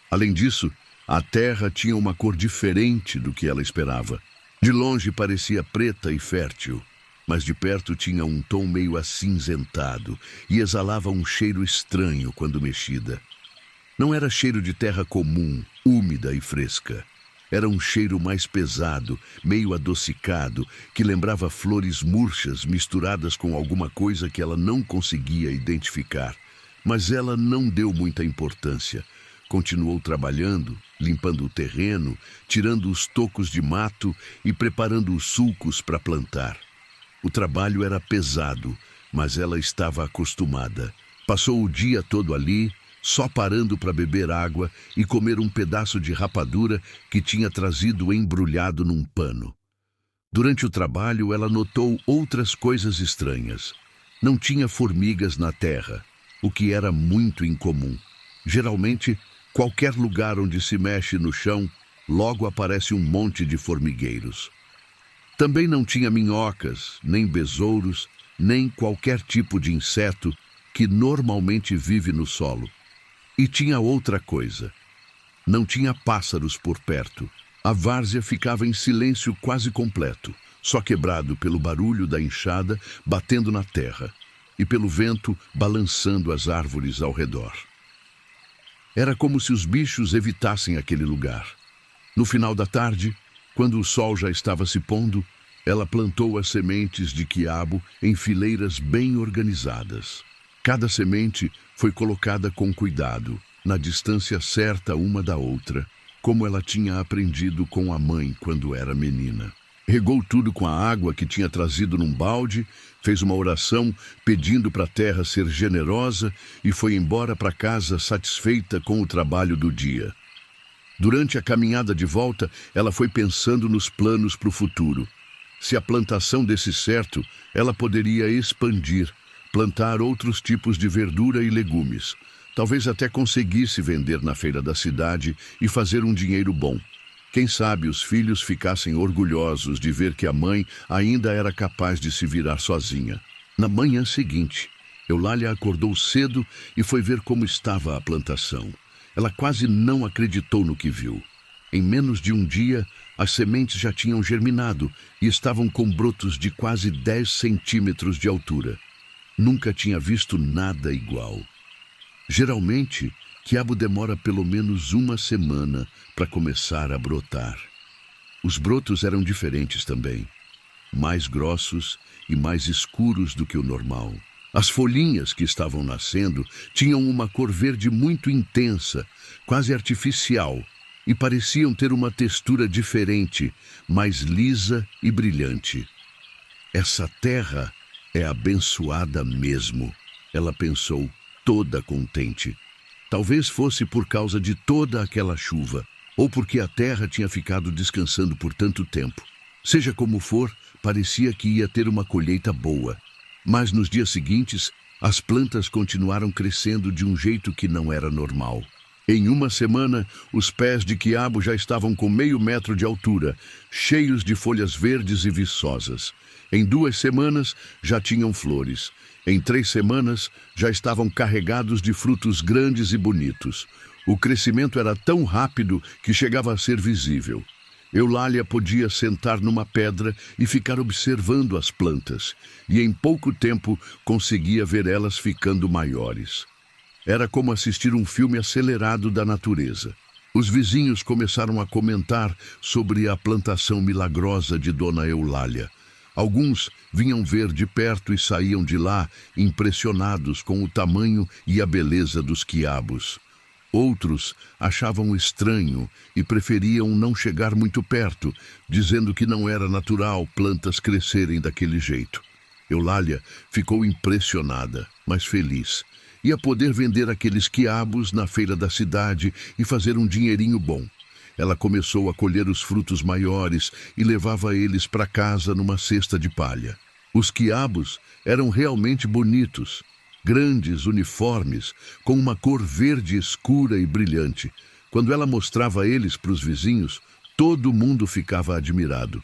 A: Além disso, a terra tinha uma cor diferente do que ela esperava. De longe parecia preta e fértil, mas de perto tinha um tom meio acinzentado e exalava um cheiro estranho quando mexida. Não era cheiro de terra comum, úmida e fresca. Era um cheiro mais pesado, meio adocicado, que lembrava flores murchas misturadas com alguma coisa que ela não conseguia identificar, Mas ela não deu muita importância. Continuou trabalhando, limpando o terreno, tirando os tocos de mato e preparando os sulcos para plantar. O trabalho era pesado, mas ela estava acostumada. Passou o dia todo ali, só parando para beber água e comer um pedaço de rapadura que tinha trazido embrulhado num pano. Durante o trabalho, ela notou outras coisas estranhas. Não tinha formigas na terra, o que era muito incomum. Geralmente, qualquer lugar onde se mexe no chão, logo aparece um monte de formigueiros. Também não tinha minhocas, nem besouros, nem qualquer tipo de inseto que normalmente vive no solo. E tinha outra coisa. Não tinha pássaros por perto. A várzea ficava em silêncio quase completo, só quebrado pelo barulho da enxada batendo na terra e pelo vento balançando as árvores ao redor. Era como se os bichos evitassem aquele lugar. No final da tarde, quando o sol já estava se pondo, ela plantou as sementes de quiabo em fileiras bem organizadas. Cada semente foi colocada com cuidado, na distância certa uma da outra, como ela tinha aprendido com a mãe quando era menina. Regou tudo com a água que tinha trazido num balde, fez uma oração pedindo para a terra ser generosa e foi embora para casa satisfeita com o trabalho do dia. Durante a caminhada de volta, ela foi pensando nos planos para o futuro. Se a plantação desse certo, ela poderia expandir, plantar outros tipos de verdura e legumes. Talvez até conseguisse vender na feira da cidade e fazer um dinheiro bom. Quem sabe os filhos ficassem orgulhosos de ver que a mãe ainda era capaz de se virar sozinha. Na manhã seguinte, Eulália acordou cedo e foi ver como estava a plantação. Ela quase não acreditou no que viu. Em menos de um dia, as sementes já tinham germinado e estavam com brotos de quase 10 centímetros de altura. Nunca tinha visto nada igual. Geralmente, quiabo demora pelo menos uma semana para começar a brotar. Os brotos eram diferentes também, mais grossos e mais escuros do que o normal. As folhinhas que estavam nascendo tinham uma cor verde muito intensa, quase artificial, e pareciam ter uma textura diferente, mais lisa e brilhante. Essa terra é abençoada mesmo, ela pensou, toda contente. Talvez fosse por causa de toda aquela chuva, ou porque a terra tinha ficado descansando por tanto tempo. Seja como for, parecia que ia ter uma colheita boa. Mas nos dias seguintes, as plantas continuaram crescendo de um jeito que não era normal. Em uma semana, os pés de quiabo já estavam com meio metro de altura, cheios de folhas verdes e viçosas. Em 2 semanas, já tinham flores. Em 3 semanas, já estavam carregados de frutos grandes e bonitos. O crescimento era tão rápido que chegava a ser visível. Eulália podia sentar numa pedra e ficar observando as plantas, e em pouco tempo conseguia ver elas ficando maiores. Era como assistir um filme acelerado da natureza. Os vizinhos começaram a comentar sobre a plantação milagrosa de Dona Eulália. Alguns vinham ver de perto e saíam de lá impressionados com o tamanho e a beleza dos quiabos. Outros achavam estranho e preferiam não chegar muito perto, dizendo que não era natural plantas crescerem daquele jeito. Eulália ficou impressionada, mas feliz. Ia poder vender aqueles quiabos na feira da cidade e fazer um dinheirinho bom. Ela começou a colher os frutos maiores e levava eles para casa numa cesta de palha. Os quiabos eram realmente bonitos, grandes, uniformes, com uma cor verde escura e brilhante. Quando ela mostrava eles para os vizinhos, todo mundo ficava admirado.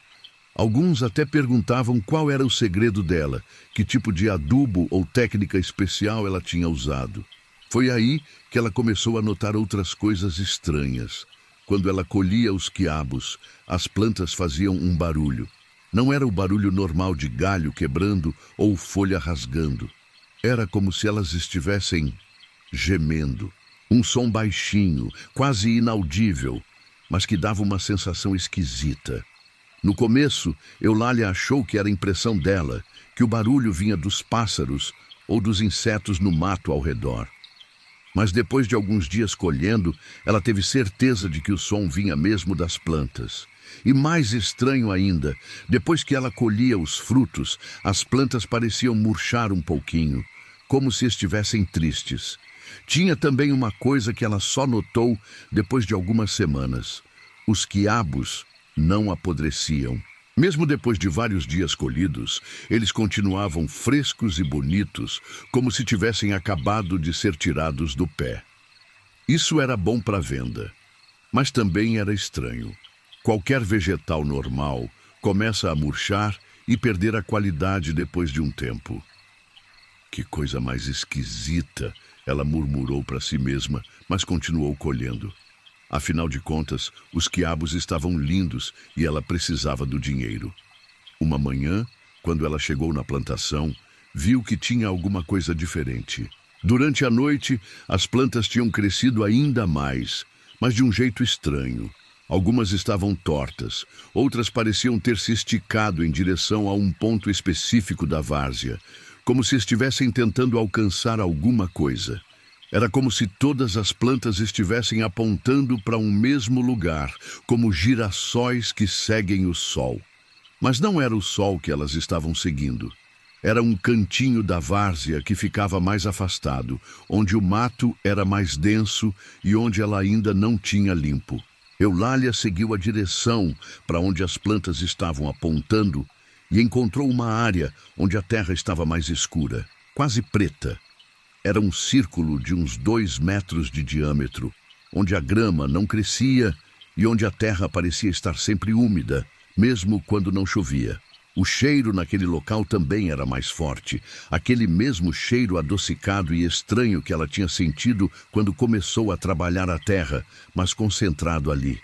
A: Alguns até perguntavam qual era o segredo dela, que tipo de adubo ou técnica especial ela tinha usado. Foi aí que ela começou a notar outras coisas estranhas. Quando ela colhia os quiabos, as plantas faziam um barulho. Não era o barulho normal de galho quebrando ou folha rasgando. Era como se elas estivessem gemendo. Um som baixinho, quase inaudível, mas que dava uma sensação esquisita. No começo, Eulália achou que era impressão dela, que o barulho vinha dos pássaros ou dos insetos no mato ao redor. Mas depois de alguns dias colhendo, ela teve certeza de que o som vinha mesmo das plantas. E mais estranho ainda, depois que ela colhia os frutos, as plantas pareciam murchar um pouquinho, como se estivessem tristes. Tinha também uma coisa que ela só notou depois de algumas semanas: os quiabos não apodreciam. Mesmo depois de vários dias colhidos, eles continuavam frescos e bonitos, como se tivessem acabado de ser tirados do pé. Isso era bom para venda, mas também era estranho. Qualquer vegetal normal começa a murchar e perder a qualidade depois de um tempo. Que coisa mais esquisita, ela murmurou para si mesma, mas continuou colhendo. Afinal de contas, os quiabos estavam lindos e ela precisava do dinheiro. Uma manhã, quando ela chegou na plantação, viu que tinha alguma coisa diferente. Durante a noite, as plantas tinham crescido ainda mais, mas de um jeito estranho. Algumas estavam tortas, outras pareciam ter se esticado em direção a um ponto específico da várzea, como se estivessem tentando alcançar alguma coisa. Era como se todas as plantas estivessem apontando para um mesmo lugar, como girassóis que seguem o sol. Mas não era o sol que elas estavam seguindo. Era um cantinho da várzea que ficava mais afastado, onde o mato era mais denso e onde ela ainda não tinha limpo. Eulália seguiu a direção para onde as plantas estavam apontando e encontrou uma área onde a terra estava mais escura, quase preta. Era um círculo de uns 2 metros de diâmetro, onde a grama não crescia e onde a terra parecia estar sempre úmida, mesmo quando não chovia. O cheiro naquele local também era mais forte, aquele mesmo cheiro adocicado e estranho que ela tinha sentido quando começou a trabalhar a terra, mas concentrado ali.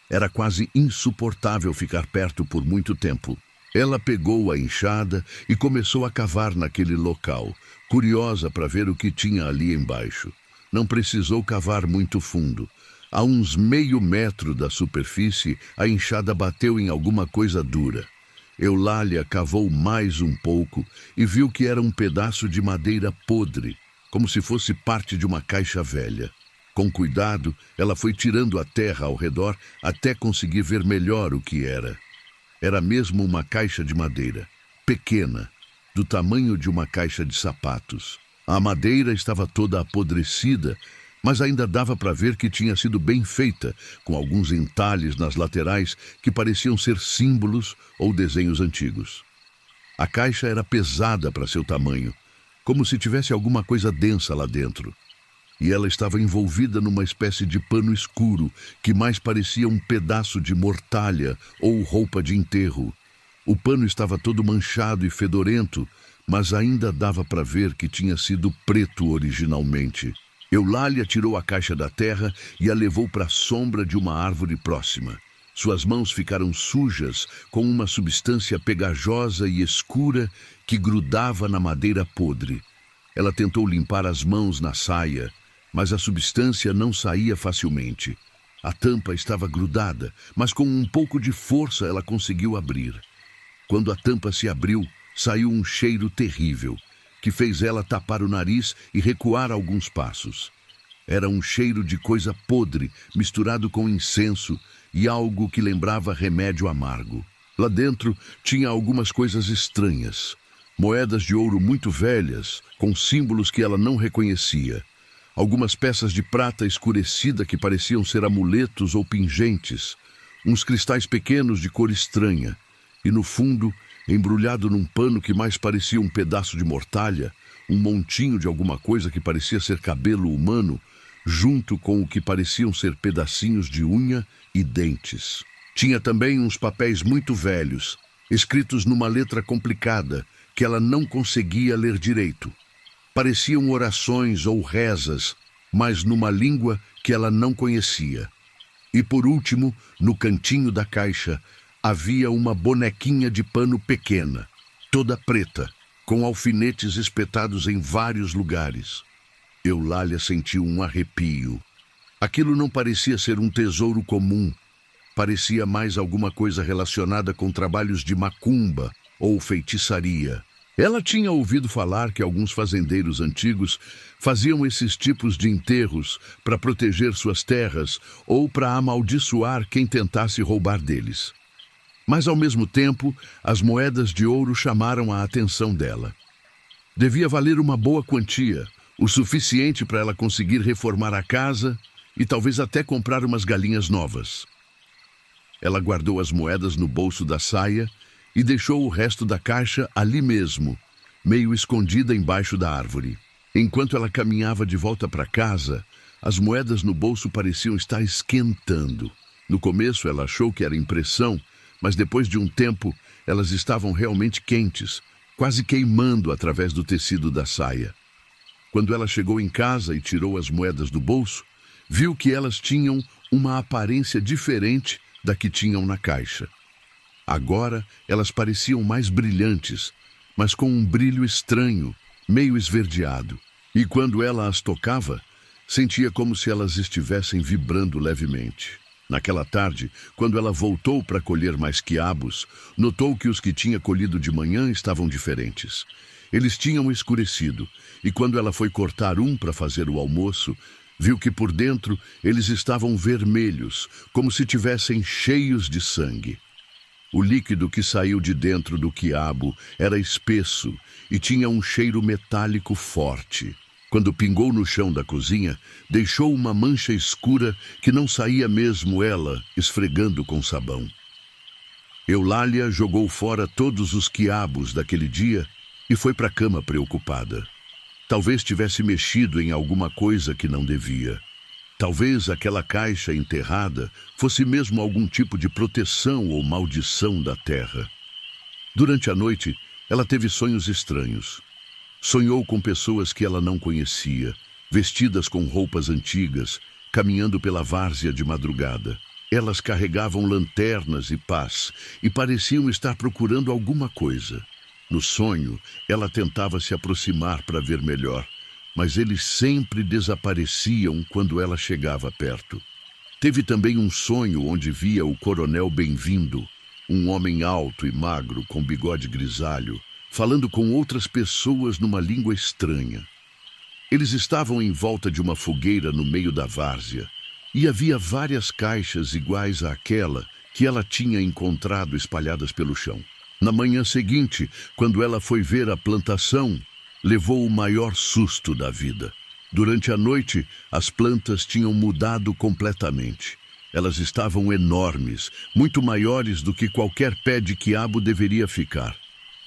A: Era quase insuportável ficar perto por muito tempo. Ela pegou a enxada e começou a cavar naquele local, curiosa para ver o que tinha ali embaixo. Não precisou cavar muito fundo. A uns meio metro da superfície, a enxada bateu em alguma coisa dura. Eulália cavou mais um pouco e viu que era um pedaço de madeira podre, como se fosse parte de uma caixa velha. Com cuidado, ela foi tirando a terra ao redor até conseguir ver melhor o que era. Era mesmo uma caixa de madeira, pequena, do tamanho de uma caixa de sapatos. A madeira estava toda apodrecida, mas ainda dava para ver que tinha sido bem feita, com alguns entalhes nas laterais que pareciam ser símbolos ou desenhos antigos. A caixa era pesada para seu tamanho, como se tivesse alguma coisa densa lá dentro. E ela estava envolvida numa espécie de pano escuro, que mais parecia um pedaço de mortalha ou roupa de enterro. O pano estava todo manchado e fedorento, mas ainda dava para ver que tinha sido preto originalmente. Eulália tirou a caixa da terra e a levou para a sombra de uma árvore próxima. Suas mãos ficaram sujas com uma substância pegajosa e escura que grudava na madeira podre. Ela tentou limpar as mãos na saia, mas a substância não saía facilmente. A tampa estava grudada, mas com um pouco de força ela conseguiu abrir. Quando a tampa se abriu, saiu um cheiro terrível, que fez ela tapar o nariz e recuar alguns passos. Era um cheiro de coisa podre, misturado com incenso e algo que lembrava remédio amargo. Lá dentro tinha algumas coisas estranhas. Moedas de ouro muito velhas, com símbolos que ela não reconhecia. Algumas peças de prata escurecida que pareciam ser amuletos ou pingentes. Uns cristais pequenos de cor estranha. E no fundo, embrulhado num pano que mais parecia um pedaço de mortalha, um montinho de alguma coisa que parecia ser cabelo humano, junto com o que pareciam ser pedacinhos de unha e dentes. Tinha também uns papéis muito velhos, escritos numa letra complicada, que ela não conseguia ler direito. Pareciam orações ou rezas, mas numa língua que ela não conhecia. E por último, no cantinho da caixa, havia uma bonequinha de pano pequena, toda preta, com alfinetes espetados em vários lugares. Eulália sentiu um arrepio. Aquilo não parecia ser um tesouro comum. Parecia mais alguma coisa relacionada com trabalhos de macumba ou feitiçaria. Ela tinha ouvido falar que alguns fazendeiros antigos faziam esses tipos de enterros para proteger suas terras ou para amaldiçoar quem tentasse roubar deles. Mas, ao mesmo tempo, as moedas de ouro chamaram a atenção dela. Devia valer uma boa quantia, o suficiente para ela conseguir reformar a casa e talvez até comprar umas galinhas novas. Ela guardou as moedas no bolso da saia e deixou o resto da caixa ali mesmo, meio escondida embaixo da árvore. Enquanto ela caminhava de volta para casa, as moedas no bolso pareciam estar esquentando. No começo ela achou que era impressão, mas depois de um tempo elas estavam realmente quentes, quase queimando através do tecido da saia. Quando ela chegou em casa e tirou as moedas do bolso, viu que elas tinham uma aparência diferente da que tinham na caixa. Agora elas pareciam mais brilhantes, mas com um brilho estranho, meio esverdeado. E quando ela as tocava, sentia como se elas estivessem vibrando levemente. Naquela tarde, quando ela voltou para colher mais quiabos, notou que os que tinha colhido de manhã estavam diferentes. Eles tinham escurecido, e quando ela foi cortar um para fazer o almoço, viu que por dentro eles estavam vermelhos, como se tivessem cheios de sangue. O líquido que saiu de dentro do quiabo era espesso e tinha um cheiro metálico forte. Quando pingou no chão da cozinha, deixou uma mancha escura que não saía mesmo ela esfregando com sabão. Eulália jogou fora todos os quiabos daquele dia e foi para a cama preocupada. Talvez tivesse mexido em alguma coisa que não devia. Talvez aquela caixa enterrada fosse mesmo algum tipo de proteção ou maldição da terra. Durante a noite, ela teve sonhos estranhos. Sonhou com pessoas que ela não conhecia, vestidas com roupas antigas, caminhando pela várzea de madrugada. Elas carregavam lanternas e pás e pareciam estar procurando alguma coisa. No sonho, ela tentava se aproximar para ver melhor, mas eles sempre desapareciam quando ela chegava perto. Teve também um sonho onde via o coronel Bem-vindo, um homem alto e magro com bigode grisalho, falando com outras pessoas numa língua estranha. Eles estavam em volta de uma fogueira no meio da várzea, e havia várias caixas iguais àquela que ela tinha encontrado espalhadas pelo chão. Na manhã seguinte, quando ela foi ver a plantação, levou o maior susto da vida. Durante a noite, as plantas tinham mudado completamente. Elas estavam enormes, muito maiores do que qualquer pé de quiabo deveria ficar.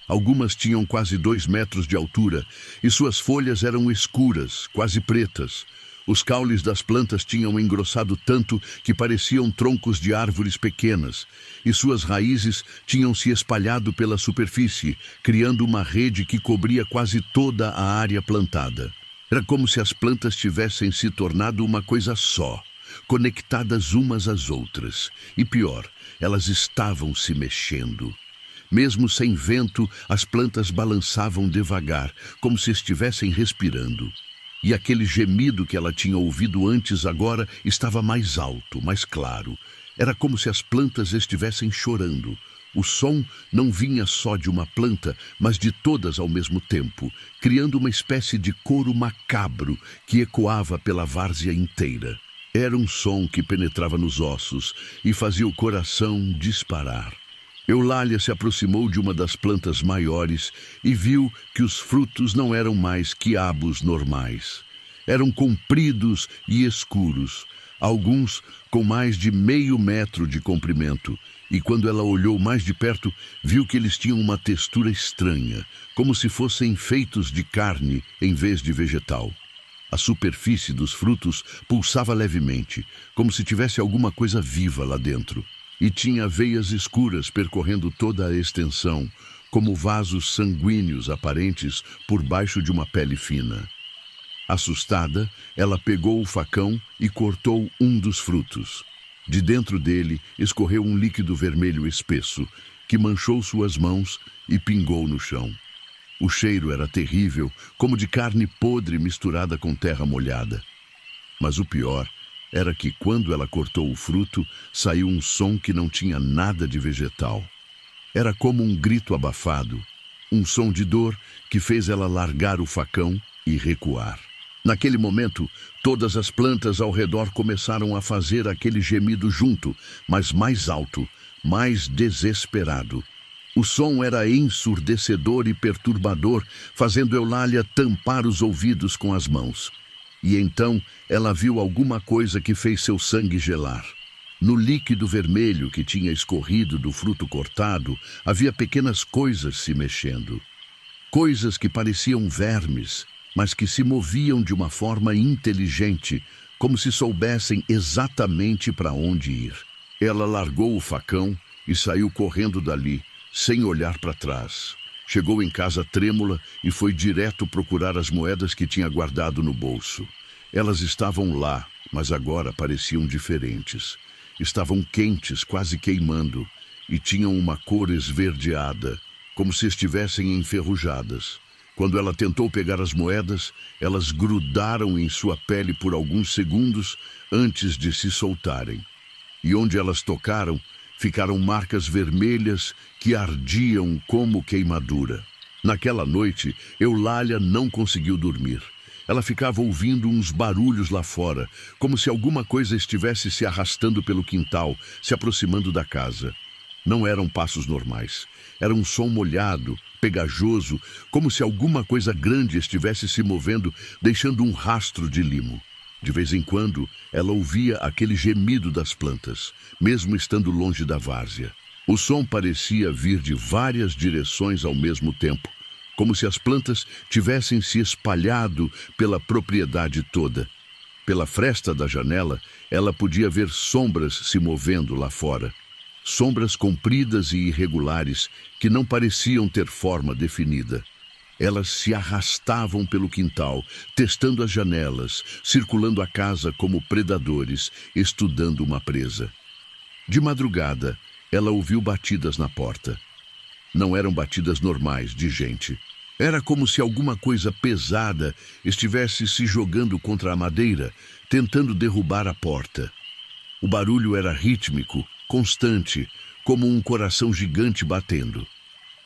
A: Algumas tinham quase 2 metros de altura e suas folhas eram escuras, quase pretas. Os caules das plantas tinham engrossado tanto que pareciam troncos de árvores pequenas, e suas raízes tinham se espalhado pela superfície, criando uma rede que cobria quase toda a área plantada. Era como se as plantas tivessem se tornado uma coisa só, conectadas umas às outras. E pior, elas estavam se mexendo. Mesmo sem vento, as plantas balançavam devagar, como se estivessem respirando. E aquele gemido que ela tinha ouvido antes agora estava mais alto, mais claro. Era como se as plantas estivessem chorando. O som não vinha só de uma planta, mas de todas ao mesmo tempo, criando uma espécie de coro macabro que ecoava pela várzea inteira. Era um som que penetrava nos ossos e fazia o coração disparar. Eulália se aproximou de uma das plantas maiores e viu que os frutos não eram mais quiabos normais. Eram compridos e escuros, alguns com mais de meio metro de comprimento, e quando ela olhou mais de perto, viu que eles tinham uma textura estranha, como se fossem feitos de carne em vez de vegetal. A superfície dos frutos pulsava levemente, como se tivesse alguma coisa viva lá dentro. E tinha veias escuras percorrendo toda a extensão, como vasos sanguíneos aparentes por baixo de uma pele fina. Assustada, ela pegou o facão e cortou um dos frutos. De dentro dele escorreu um líquido vermelho espesso, que manchou suas mãos e pingou no chão. O cheiro era terrível, como de carne podre misturada com terra molhada. Mas o pior era que, quando ela cortou o fruto, saiu um som que não tinha nada de vegetal. Era como um grito abafado. um som de dor que fez ela largar o facão e recuar. Naquele momento, todas as plantas ao redor começaram a fazer aquele gemido junto, mas mais alto, mais desesperado. O som era ensurdecedor e perturbador, fazendo Eulália tampar os ouvidos com as mãos. E então ela viu alguma coisa que fez seu sangue gelar. No líquido vermelho que tinha escorrido do fruto cortado, havia pequenas coisas se mexendo. Coisas que pareciam vermes, mas que se moviam de uma forma inteligente, como se soubessem exatamente para onde ir. Ela largou o facão e saiu correndo dali, sem olhar para trás. Chegou em casa trêmula e foi direto procurar as moedas que tinha guardado no bolso. Elas estavam lá, mas agora pareciam diferentes. Estavam quentes, quase queimando, e tinham uma cor esverdeada, como se estivessem enferrujadas. Quando ela tentou pegar as moedas, elas grudaram em sua pele por alguns segundos antes de se soltarem. E onde elas tocaram, ficaram marcas vermelhas que ardiam como queimadura. Naquela noite, Eulália não conseguiu dormir. Ela ficava ouvindo uns barulhos lá fora, como se alguma coisa estivesse se arrastando pelo quintal, se aproximando da casa. Não eram passos normais. Era um som molhado, pegajoso, como se alguma coisa grande estivesse se movendo, deixando um rastro de limo. De vez em quando, ela ouvia aquele gemido das plantas, mesmo estando longe da várzea. O som parecia vir de várias direções ao mesmo tempo, como se as plantas tivessem se espalhado pela propriedade toda. Pela fresta da janela, ela podia ver sombras se movendo lá fora. Sombras compridas e irregulares que não pareciam ter forma definida. Elas se arrastavam pelo quintal, testando as janelas, circulando a casa como predadores, estudando uma presa. De madrugada, ela ouviu batidas na porta. Não eram batidas normais de gente. Era como se alguma coisa pesada estivesse se jogando contra a madeira, tentando derrubar a porta. O barulho era rítmico, constante, como um coração gigante batendo.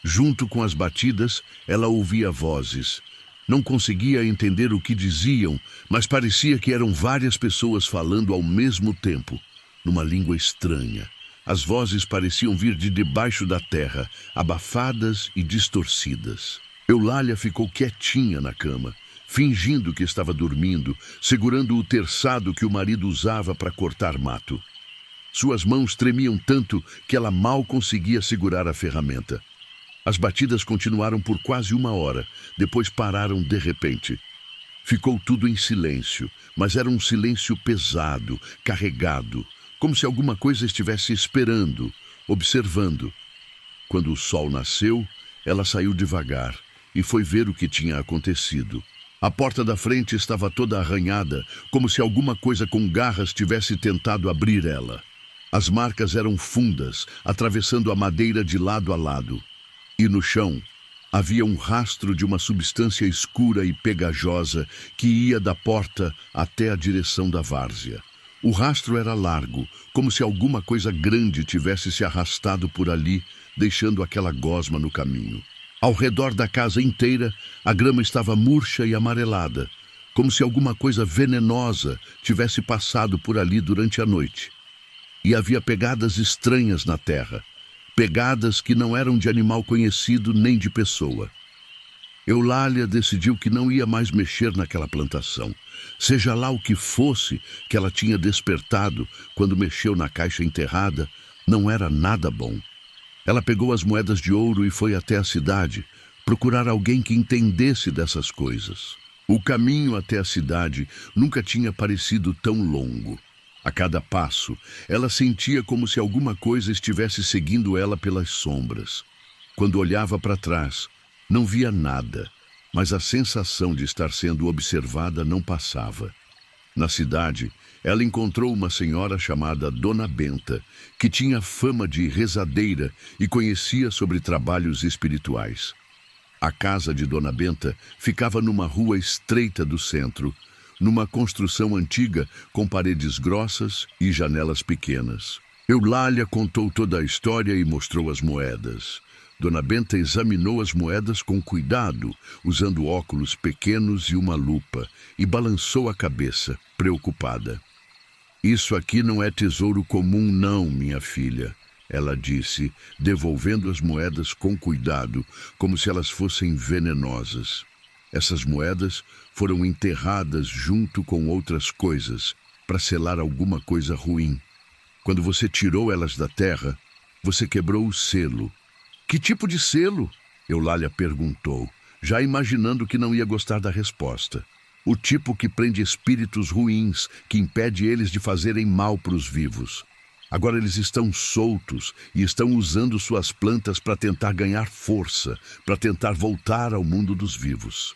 A: Junto com as batidas, ela ouvia vozes. Não conseguia entender o que diziam, mas parecia que eram várias pessoas falando ao mesmo tempo, numa língua estranha. As vozes pareciam vir de debaixo da terra, abafadas e distorcidas. Eulália ficou quietinha na cama, fingindo que estava dormindo, segurando o terçado que o marido usava para cortar mato. Suas mãos tremiam tanto que ela mal conseguia segurar a ferramenta. As batidas continuaram por quase 1 hora, depois pararam de repente. Ficou tudo em silêncio, mas era um silêncio pesado, carregado, como se alguma coisa estivesse esperando, observando. Quando o sol nasceu, ela saiu devagar e foi ver o que tinha acontecido. A porta da frente estava toda arranhada, como se alguma coisa com garras tivesse tentado abrir ela. As marcas eram fundas, atravessando a madeira de lado a lado. E no chão, havia um rastro de uma substância escura e pegajosa que ia da porta até a direção da várzea. O rastro era largo, como se alguma coisa grande tivesse se arrastado por ali, deixando aquela gosma no caminho. Ao redor da casa inteira, a grama estava murcha e amarelada, como se alguma coisa venenosa tivesse passado por ali durante a noite. E havia pegadas estranhas na terra, pegadas que não eram de animal conhecido nem de pessoa. Eulália decidiu que não ia mais mexer naquela plantação, seja lá o que fosse que ela tinha despertado quando mexeu na caixa enterrada, não era nada bom. Ela pegou as moedas de ouro e foi até a cidade, procurar alguém que entendesse dessas coisas. O caminho até a cidade nunca tinha parecido tão longo. A cada passo, ela sentia como se alguma coisa estivesse seguindo ela pelas sombras. Quando olhava para trás, não via nada, mas a sensação de estar sendo observada não passava. Na cidade, ela encontrou uma senhora chamada Dona Benta, que tinha fama de rezadeira e conhecia sobre trabalhos espirituais. A casa de Dona Benta ficava numa rua estreita do centro, numa construção antiga com paredes grossas e janelas pequenas. Eulália contou toda a história e mostrou as moedas. Dona Benta examinou as moedas com cuidado, usando óculos pequenos e uma lupa, e balançou a cabeça, preocupada. Isso aqui não é tesouro comum não, minha filha, ela disse, devolvendo as moedas com cuidado, como se elas fossem venenosas. Essas moedas foram enterradas junto com outras coisas, para selar alguma coisa ruim. Quando você tirou elas da terra, você quebrou o selo. Que tipo de selo? Eulália perguntou, já imaginando que não ia gostar da resposta. O tipo que prende espíritos ruins, que impede eles de fazerem mal para os vivos. Agora eles estão soltos e estão usando suas plantas para tentar ganhar força, para tentar voltar ao mundo dos vivos.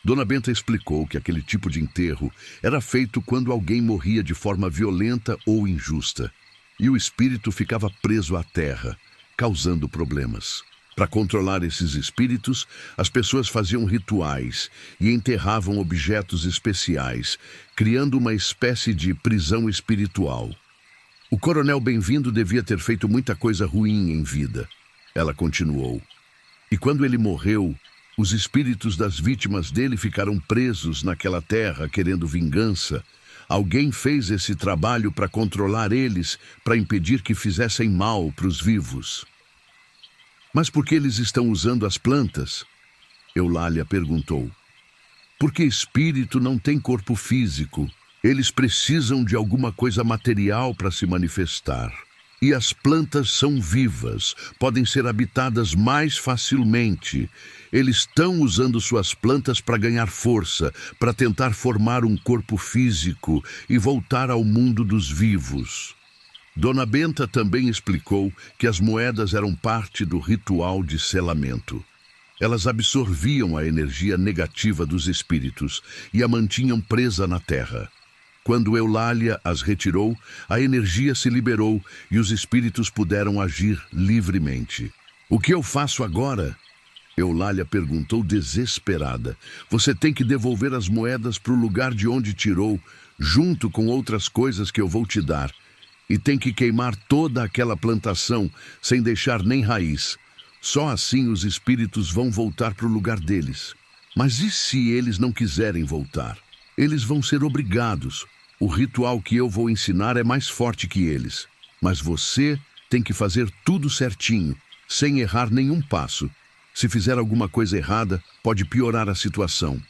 A: Dona Benta explicou que aquele tipo de enterro era feito quando alguém morria de forma violenta ou injusta, e o espírito ficava preso à terra, causando problemas. Para controlar esses espíritos, as pessoas faziam rituais e enterravam objetos especiais, criando uma espécie de prisão espiritual. O coronel Bem-vindo devia ter feito muita coisa ruim em vida, ela continuou. E quando ele morreu, os espíritos das vítimas dele ficaram presos naquela terra querendo vingança. Alguém fez esse trabalho para controlar eles, para impedir que fizessem mal para os vivos. Mas por que eles estão usando as plantas? Eulália perguntou. Porque espírito não tem corpo físico. Eles precisam de alguma coisa material para se manifestar. E as plantas são vivas, podem ser habitadas mais facilmente. Eles estão usando suas plantas para ganhar força, para tentar formar um corpo físico e voltar ao mundo dos vivos. Dona Benta também explicou que as moedas eram parte do ritual de selamento. Elas absorviam a energia negativa dos espíritos e a mantinham presa na terra. Quando Eulália as retirou, a energia se liberou e os espíritos puderam agir livremente. O que eu faço agora? Eulália perguntou desesperada. Você tem que devolver as moedas para o lugar de onde tirou, junto com outras coisas que eu vou te dar. E tem que queimar toda aquela plantação, sem deixar nem raiz. Só assim os espíritos vão voltar para o lugar deles. Mas e se eles não quiserem voltar? Eles vão ser obrigados. O ritual que eu vou ensinar é mais forte que eles. Mas você tem que fazer tudo certinho, sem errar nenhum passo. Se fizer alguma coisa errada, pode piorar a situação.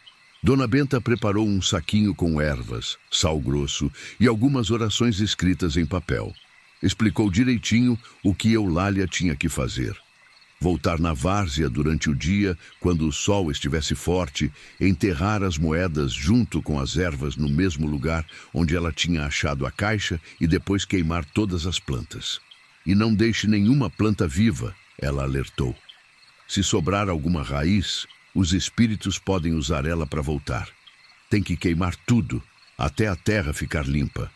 A: Dona Benta preparou um saquinho com ervas, sal grosso e algumas orações escritas em papel. Explicou direitinho o que Eulália tinha que fazer. Voltar na várzea durante o dia, quando o sol estivesse forte, enterrar as moedas junto com as ervas no mesmo lugar onde ela tinha achado a caixa e depois queimar todas as plantas. E não deixe nenhuma planta viva, ela alertou. Se sobrar alguma raiz, os espíritos podem usar ela para voltar. Tem que queimar tudo, até a terra ficar limpa.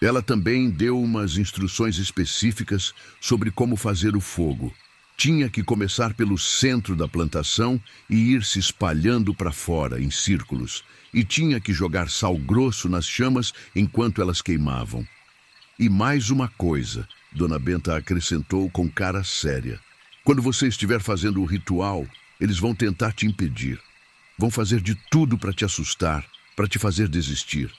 A: Ela também deu umas instruções específicas sobre como fazer o fogo. Tinha que começar pelo centro da plantação e ir se espalhando para fora, em círculos. E tinha que jogar sal grosso nas chamas enquanto elas queimavam. E mais uma coisa, Dona Benta acrescentou com cara séria. Quando você estiver fazendo o ritual, eles vão tentar te impedir. Vão fazer de tudo para te assustar, para te fazer desistir.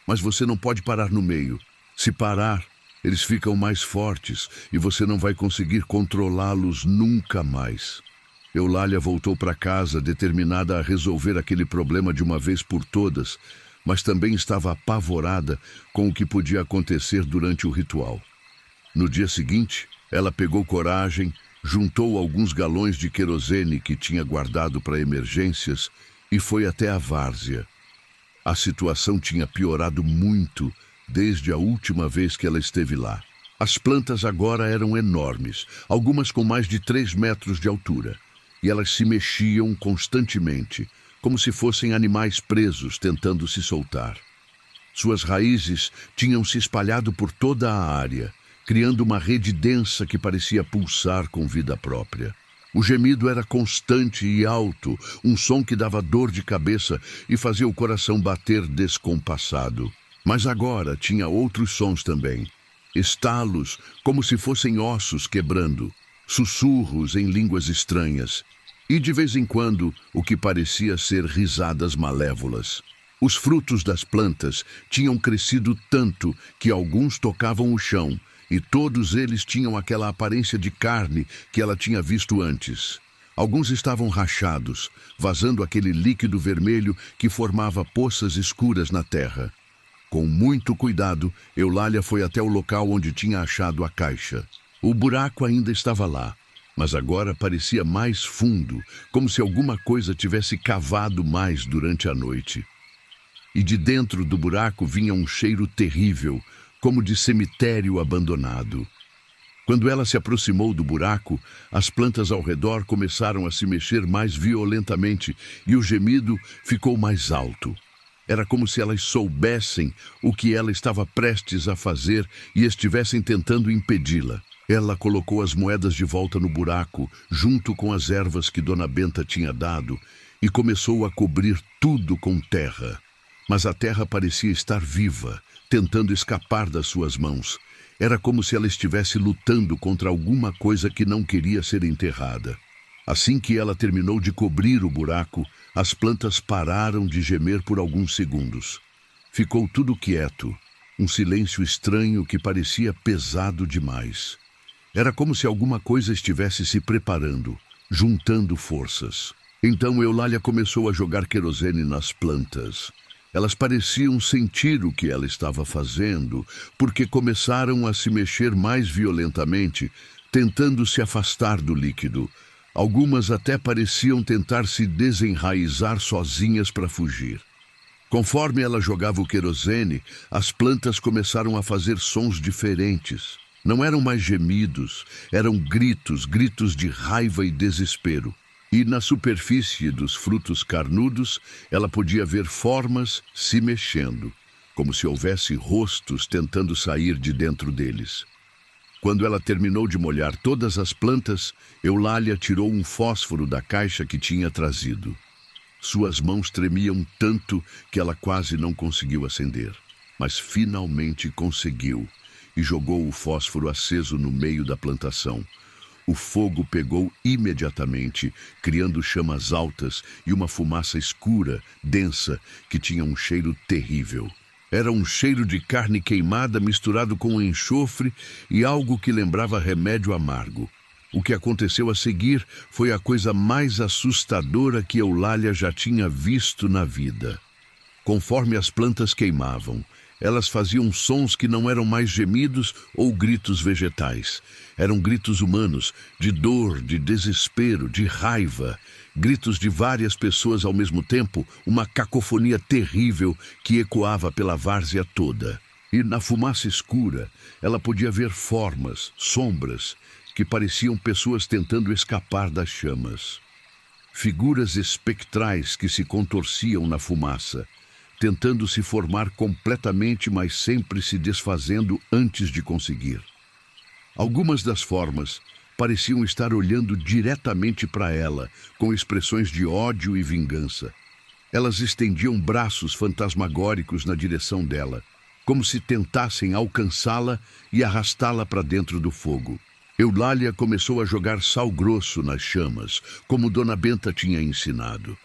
A: Mas você não pode parar no meio. Se parar, eles ficam mais fortes e você não vai conseguir controlá-los nunca mais. Eulália voltou para casa determinada a resolver aquele problema de uma vez por todas, mas também estava apavorada com o que podia acontecer durante o ritual. No dia seguinte, ela pegou coragem, juntou alguns galões de querosene que tinha guardado para emergências e foi até a várzea. A situação tinha piorado muito desde a última vez que ela esteve lá. As plantas agora eram enormes, algumas com mais de 3 metros de altura, e elas se mexiam constantemente, como se fossem animais presos tentando se soltar. Suas raízes tinham se espalhado por toda a área, criando uma rede densa que parecia pulsar com vida própria. O gemido era constante e alto, um som que dava dor de cabeça e fazia o coração bater descompassado. Mas agora tinha outros sons também. Estalos, como se fossem ossos quebrando. sussurros em línguas estranhas e, de vez em quando, o que parecia ser risadas malévolas. Os frutos das plantas tinham crescido tanto que alguns tocavam o chão, e todos eles tinham aquela aparência de carne que ela tinha visto antes. Alguns estavam rachados, vazando aquele líquido vermelho que formava poças escuras na terra. Com muito cuidado, Eulália foi até o local onde tinha achado a caixa. O buraco ainda estava lá, mas agora parecia mais fundo, como se alguma coisa tivesse cavado mais durante a noite. E de dentro do buraco vinha um cheiro terrível, como de cemitério abandonado. Quando ela se aproximou do buraco, as plantas ao redor começaram a se mexer mais violentamente e o gemido ficou mais alto. Era como se elas soubessem o que ela estava prestes a fazer e estivessem tentando impedi-la. Ela colocou as moedas de volta no buraco, junto com as ervas que Dona Benta tinha dado, e começou a cobrir tudo com terra. Mas a terra parecia estar viva, tentando escapar das suas mãos. Era como se ela estivesse lutando contra alguma coisa que não queria ser enterrada. Assim que ela terminou de cobrir o buraco, as plantas pararam de gemer por alguns segundos. Ficou tudo quieto, um silêncio estranho que parecia pesado demais. Era como se alguma coisa estivesse se preparando, juntando forças. Então Eulália começou a jogar querosene nas plantas. Elas pareciam sentir o que ela estava fazendo, porque começaram a se mexer mais violentamente, tentando se afastar do líquido. Algumas até pareciam tentar se desenraizar sozinhas para fugir. Conforme ela jogava o querosene, as plantas começaram a fazer sons diferentes. Não eram mais gemidos, eram gritos, gritos de raiva e desespero. E na superfície dos frutos carnudos, ela podia ver formas se mexendo, como se houvesse rostos tentando sair de dentro deles. Quando ela terminou de molhar todas as plantas, Eulália tirou um fósforo da caixa que tinha trazido. Suas mãos tremiam tanto que ela quase não conseguiu acender, mas finalmente conseguiu e jogou o fósforo aceso no meio da plantação. O fogo pegou imediatamente, criando chamas altas e uma fumaça escura, densa, que tinha um cheiro terrível. Era um cheiro de carne queimada misturado com enxofre e algo que lembrava remédio amargo. O que aconteceu a seguir foi a coisa mais assustadora que Eulália já tinha visto na vida. Conforme as plantas queimavam, elas faziam sons que não eram mais gemidos ou gritos vegetais. Eram gritos humanos, de dor, de desespero, de raiva. Gritos de várias pessoas ao mesmo tempo, uma cacofonia terrível que ecoava pela várzea toda. E na fumaça escura, ela podia ver formas, sombras, que pareciam pessoas tentando escapar das chamas. Figuras espectrais que se contorciam na fumaça, tentando se formar completamente, mas sempre se desfazendo antes de conseguir. Algumas das formas pareciam estar olhando diretamente para ela, com expressões de ódio e vingança. Elas estendiam braços fantasmagóricos na direção dela, como se tentassem alcançá-la e arrastá-la para dentro do fogo. Eulália começou a jogar sal grosso nas chamas, como Dona Benta tinha ensinado.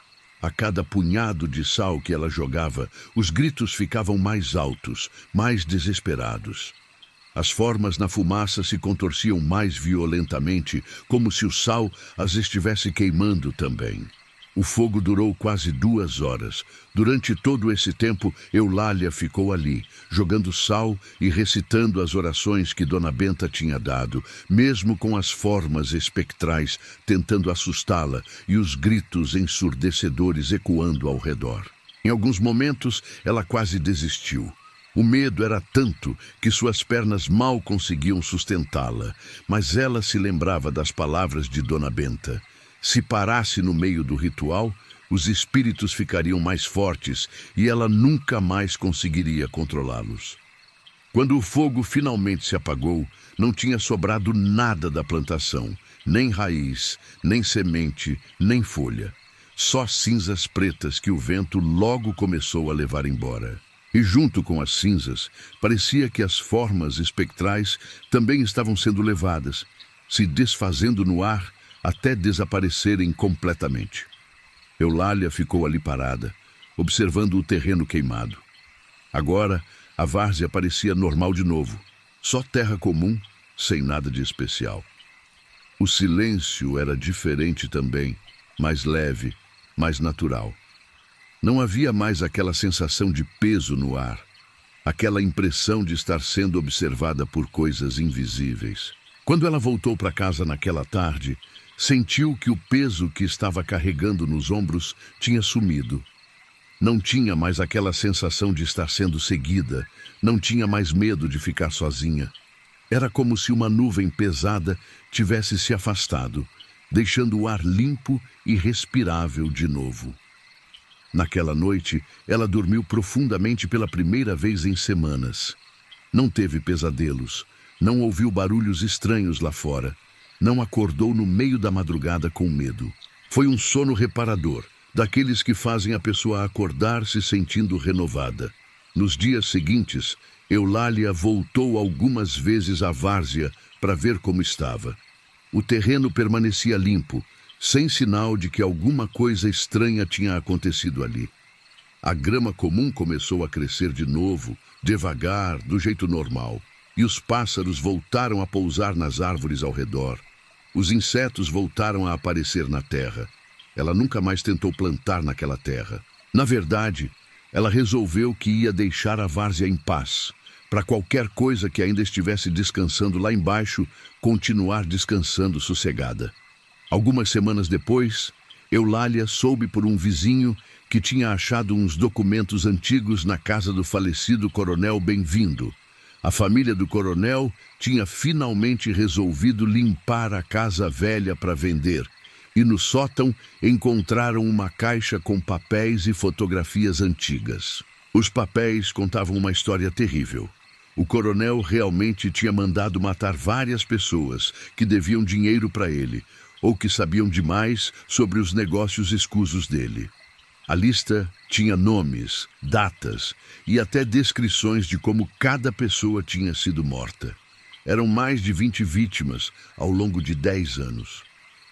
A: A cada punhado de sal que ela jogava, os gritos ficavam mais altos, mais desesperados. As formas na fumaça se contorciam mais violentamente, como se o sal as estivesse queimando também. O fogo durou quase 2 horas. Durante todo esse tempo, Eulália ficou ali, jogando sal e recitando as orações que Dona Benta tinha dado, mesmo com as formas espectrais tentando assustá-la e os gritos ensurdecedores ecoando ao redor. Em alguns momentos, ela quase desistiu. O medo era tanto que suas pernas mal conseguiam sustentá-la, mas ela se lembrava das palavras de Dona Benta. Se parasse no meio do ritual, os espíritos ficariam mais fortes e ela nunca mais conseguiria controlá-los. Quando o fogo finalmente se apagou, não tinha sobrado nada da plantação, nem raiz, nem semente, nem folha. Só cinzas pretas que o vento logo começou a levar embora. E junto com as cinzas, parecia que as formas espectrais também estavam sendo levadas. se desfazendo no ar até desaparecerem completamente. Eulália ficou ali parada, observando o terreno queimado. Agora, a várzea parecia normal de novo, só terra comum, sem nada de especial. O silêncio era diferente também, mais leve, mais natural. Não havia mais aquela sensação de peso no ar, aquela impressão de estar sendo observada por coisas invisíveis. Quando ela voltou para casa naquela tarde, sentiu que o peso que estava carregando nos ombros tinha sumido. Não tinha mais aquela sensação de estar sendo seguida, não tinha mais medo de ficar sozinha. Era como se uma nuvem pesada tivesse se afastado, deixando o ar limpo e respirável de novo. Naquela noite, ela dormiu profundamente pela primeira vez em semanas. Não teve pesadelos, não ouviu barulhos estranhos lá fora, não acordou no meio da madrugada com medo. Foi um sono reparador, daqueles que fazem a pessoa acordar se sentindo renovada. Nos dias seguintes, Eulália voltou algumas vezes à várzea para ver como estava. O terreno permanecia limpo, sem sinal de que alguma coisa estranha tinha acontecido ali. A grama comum começou a crescer de novo, devagar, do jeito normal, e os pássaros voltaram a pousar nas árvores ao redor. Os insetos voltaram a aparecer na terra. Ela nunca mais tentou plantar naquela terra. Na verdade, ela resolveu que ia deixar a várzea em paz, para qualquer coisa que ainda estivesse descansando lá embaixo, continuar descansando sossegada. Algumas semanas depois, Eulália soube por um vizinho que tinha achado uns documentos antigos na casa do falecido Coronel Bem-vindo. A família do coronel tinha finalmente resolvido limpar a casa velha para vender, e no sótão encontraram uma caixa com papéis e fotografias antigas. Os papéis contavam uma história terrível. O coronel realmente tinha mandado matar várias pessoas que deviam dinheiro para ele, ou que sabiam demais sobre os negócios escusos dele. A lista tinha nomes, datas e até descrições de como cada pessoa tinha sido morta. Eram mais de 20 vítimas ao longo de 10 anos.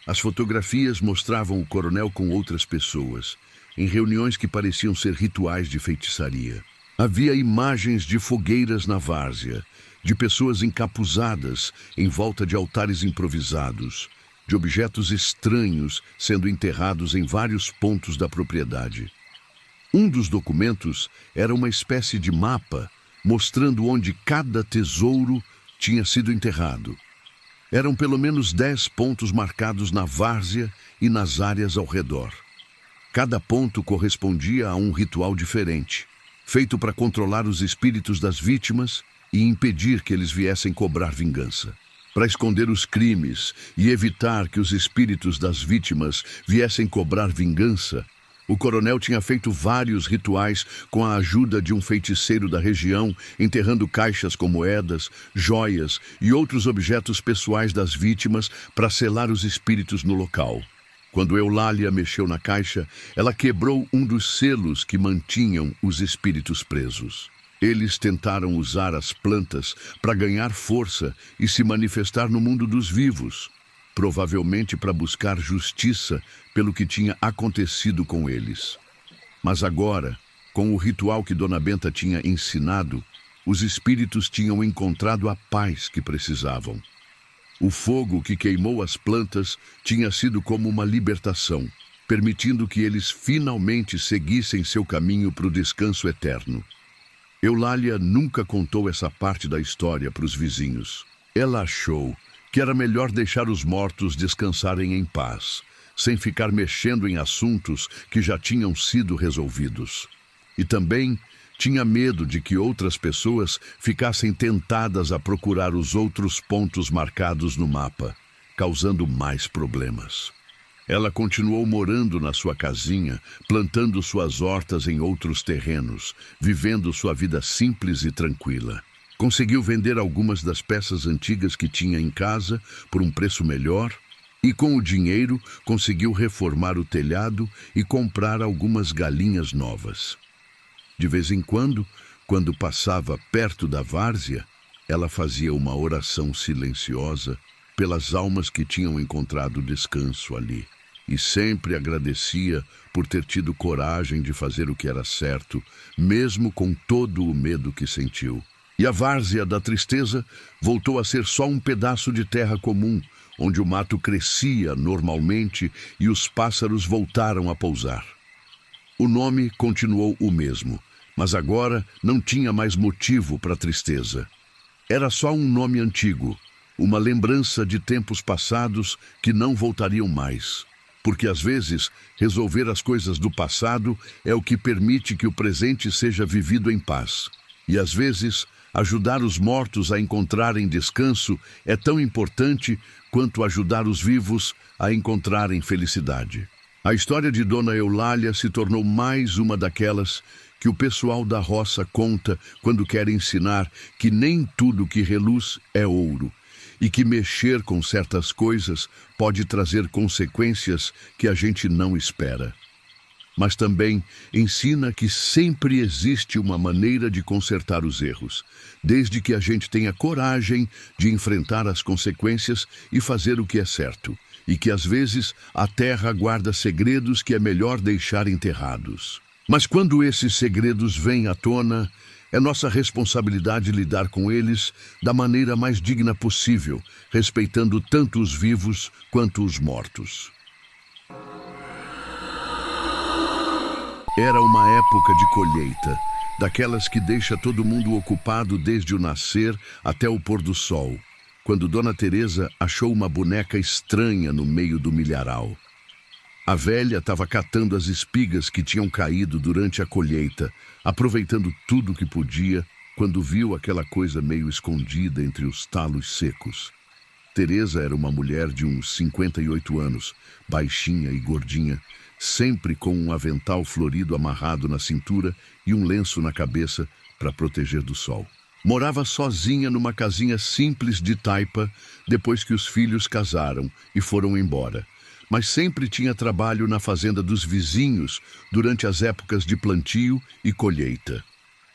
A: As fotografias mostravam o coronel com outras pessoas, em reuniões que pareciam ser rituais de feitiçaria. Havia imagens de fogueiras na várzea, de pessoas encapuzadas em volta de altares improvisados, de objetos estranhos sendo enterrados em vários pontos da propriedade. Um dos documentos era uma espécie de mapa mostrando onde cada tesouro tinha sido enterrado. Eram pelo menos 10 pontos marcados na várzea e nas áreas ao redor. Cada ponto correspondia a um ritual diferente, feito para controlar os espíritos das vítimas e impedir que eles viessem cobrar vingança. Para esconder os crimes e evitar que os espíritos das vítimas viessem cobrar vingança, o coronel tinha feito vários rituais com a ajuda de um feiticeiro da região, enterrando caixas com moedas, joias e outros objetos pessoais das vítimas para selar os espíritos no local. Quando Eulália mexeu na caixa, ela quebrou um dos selos que mantinham os espíritos presos. Eles tentaram usar as plantas para ganhar força e se manifestar no mundo dos vivos, provavelmente para buscar justiça pelo que tinha acontecido com eles. Mas agora, com o ritual que Dona Benta tinha ensinado, os espíritos tinham encontrado a paz que precisavam. O fogo que queimou as plantas tinha sido como uma libertação, permitindo que eles finalmente seguissem seu caminho para o descanso eterno. Eulália nunca contou essa parte da história para os vizinhos. Ela achou que era melhor deixar os mortos descansarem em paz, sem ficar mexendo em assuntos que já tinham sido resolvidos. E também tinha medo de que outras pessoas ficassem tentadas a procurar os outros pontos marcados no mapa, causando mais problemas. Ela continuou morando na sua casinha, plantando suas hortas em outros terrenos, vivendo sua vida simples e tranquila. Conseguiu vender algumas das peças antigas que tinha em casa por um preço melhor e, com o dinheiro, conseguiu reformar o telhado e comprar algumas galinhas novas. De vez em quando passava perto da várzea, ela fazia uma oração silenciosa pelas almas que tinham encontrado descanso ali. E sempre agradecia por ter tido coragem de fazer o que era certo, mesmo com todo o medo que sentiu. E a várzea da tristeza voltou a ser só um pedaço de terra comum, onde o mato crescia normalmente e os pássaros voltaram a pousar. O nome continuou o mesmo, mas agora não tinha mais motivo para tristeza. Era só um nome antigo, uma lembrança de tempos passados que não voltariam mais. Porque às vezes, resolver as coisas do passado é o que permite que o presente seja vivido em paz. E às vezes, ajudar os mortos a encontrarem descanso é tão importante quanto ajudar os vivos a encontrarem felicidade. A história de Dona Eulália se tornou mais uma daquelas que o pessoal da roça conta quando quer ensinar que nem tudo que reluz é ouro, e que mexer com certas coisas pode trazer consequências que a gente não espera. Mas também ensina que sempre existe uma maneira de consertar os erros, desde que a gente tenha coragem de enfrentar as consequências e fazer o que é certo, e que às vezes a terra guarda segredos que é melhor deixar enterrados. Mas quando esses segredos vêm à tona, é nossa responsabilidade lidar com eles da maneira mais digna possível, respeitando tanto os vivos quanto os mortos. Era uma época de colheita, daquelas que deixa todo mundo ocupado desde o nascer até o pôr do sol, quando Dona Teresa achou uma boneca estranha no meio do milharal. A velha estava catando as espigas que tinham caído durante a colheita, aproveitando tudo que podia, quando viu aquela coisa meio escondida entre os talos secos. Teresa era uma mulher de uns 58 anos, baixinha e gordinha, sempre com um avental florido amarrado na cintura e um lenço na cabeça para proteger do sol. Morava sozinha numa casinha simples de taipa depois que os filhos casaram e foram embora, mas sempre tinha trabalho na fazenda dos vizinhos durante as épocas de plantio e colheita.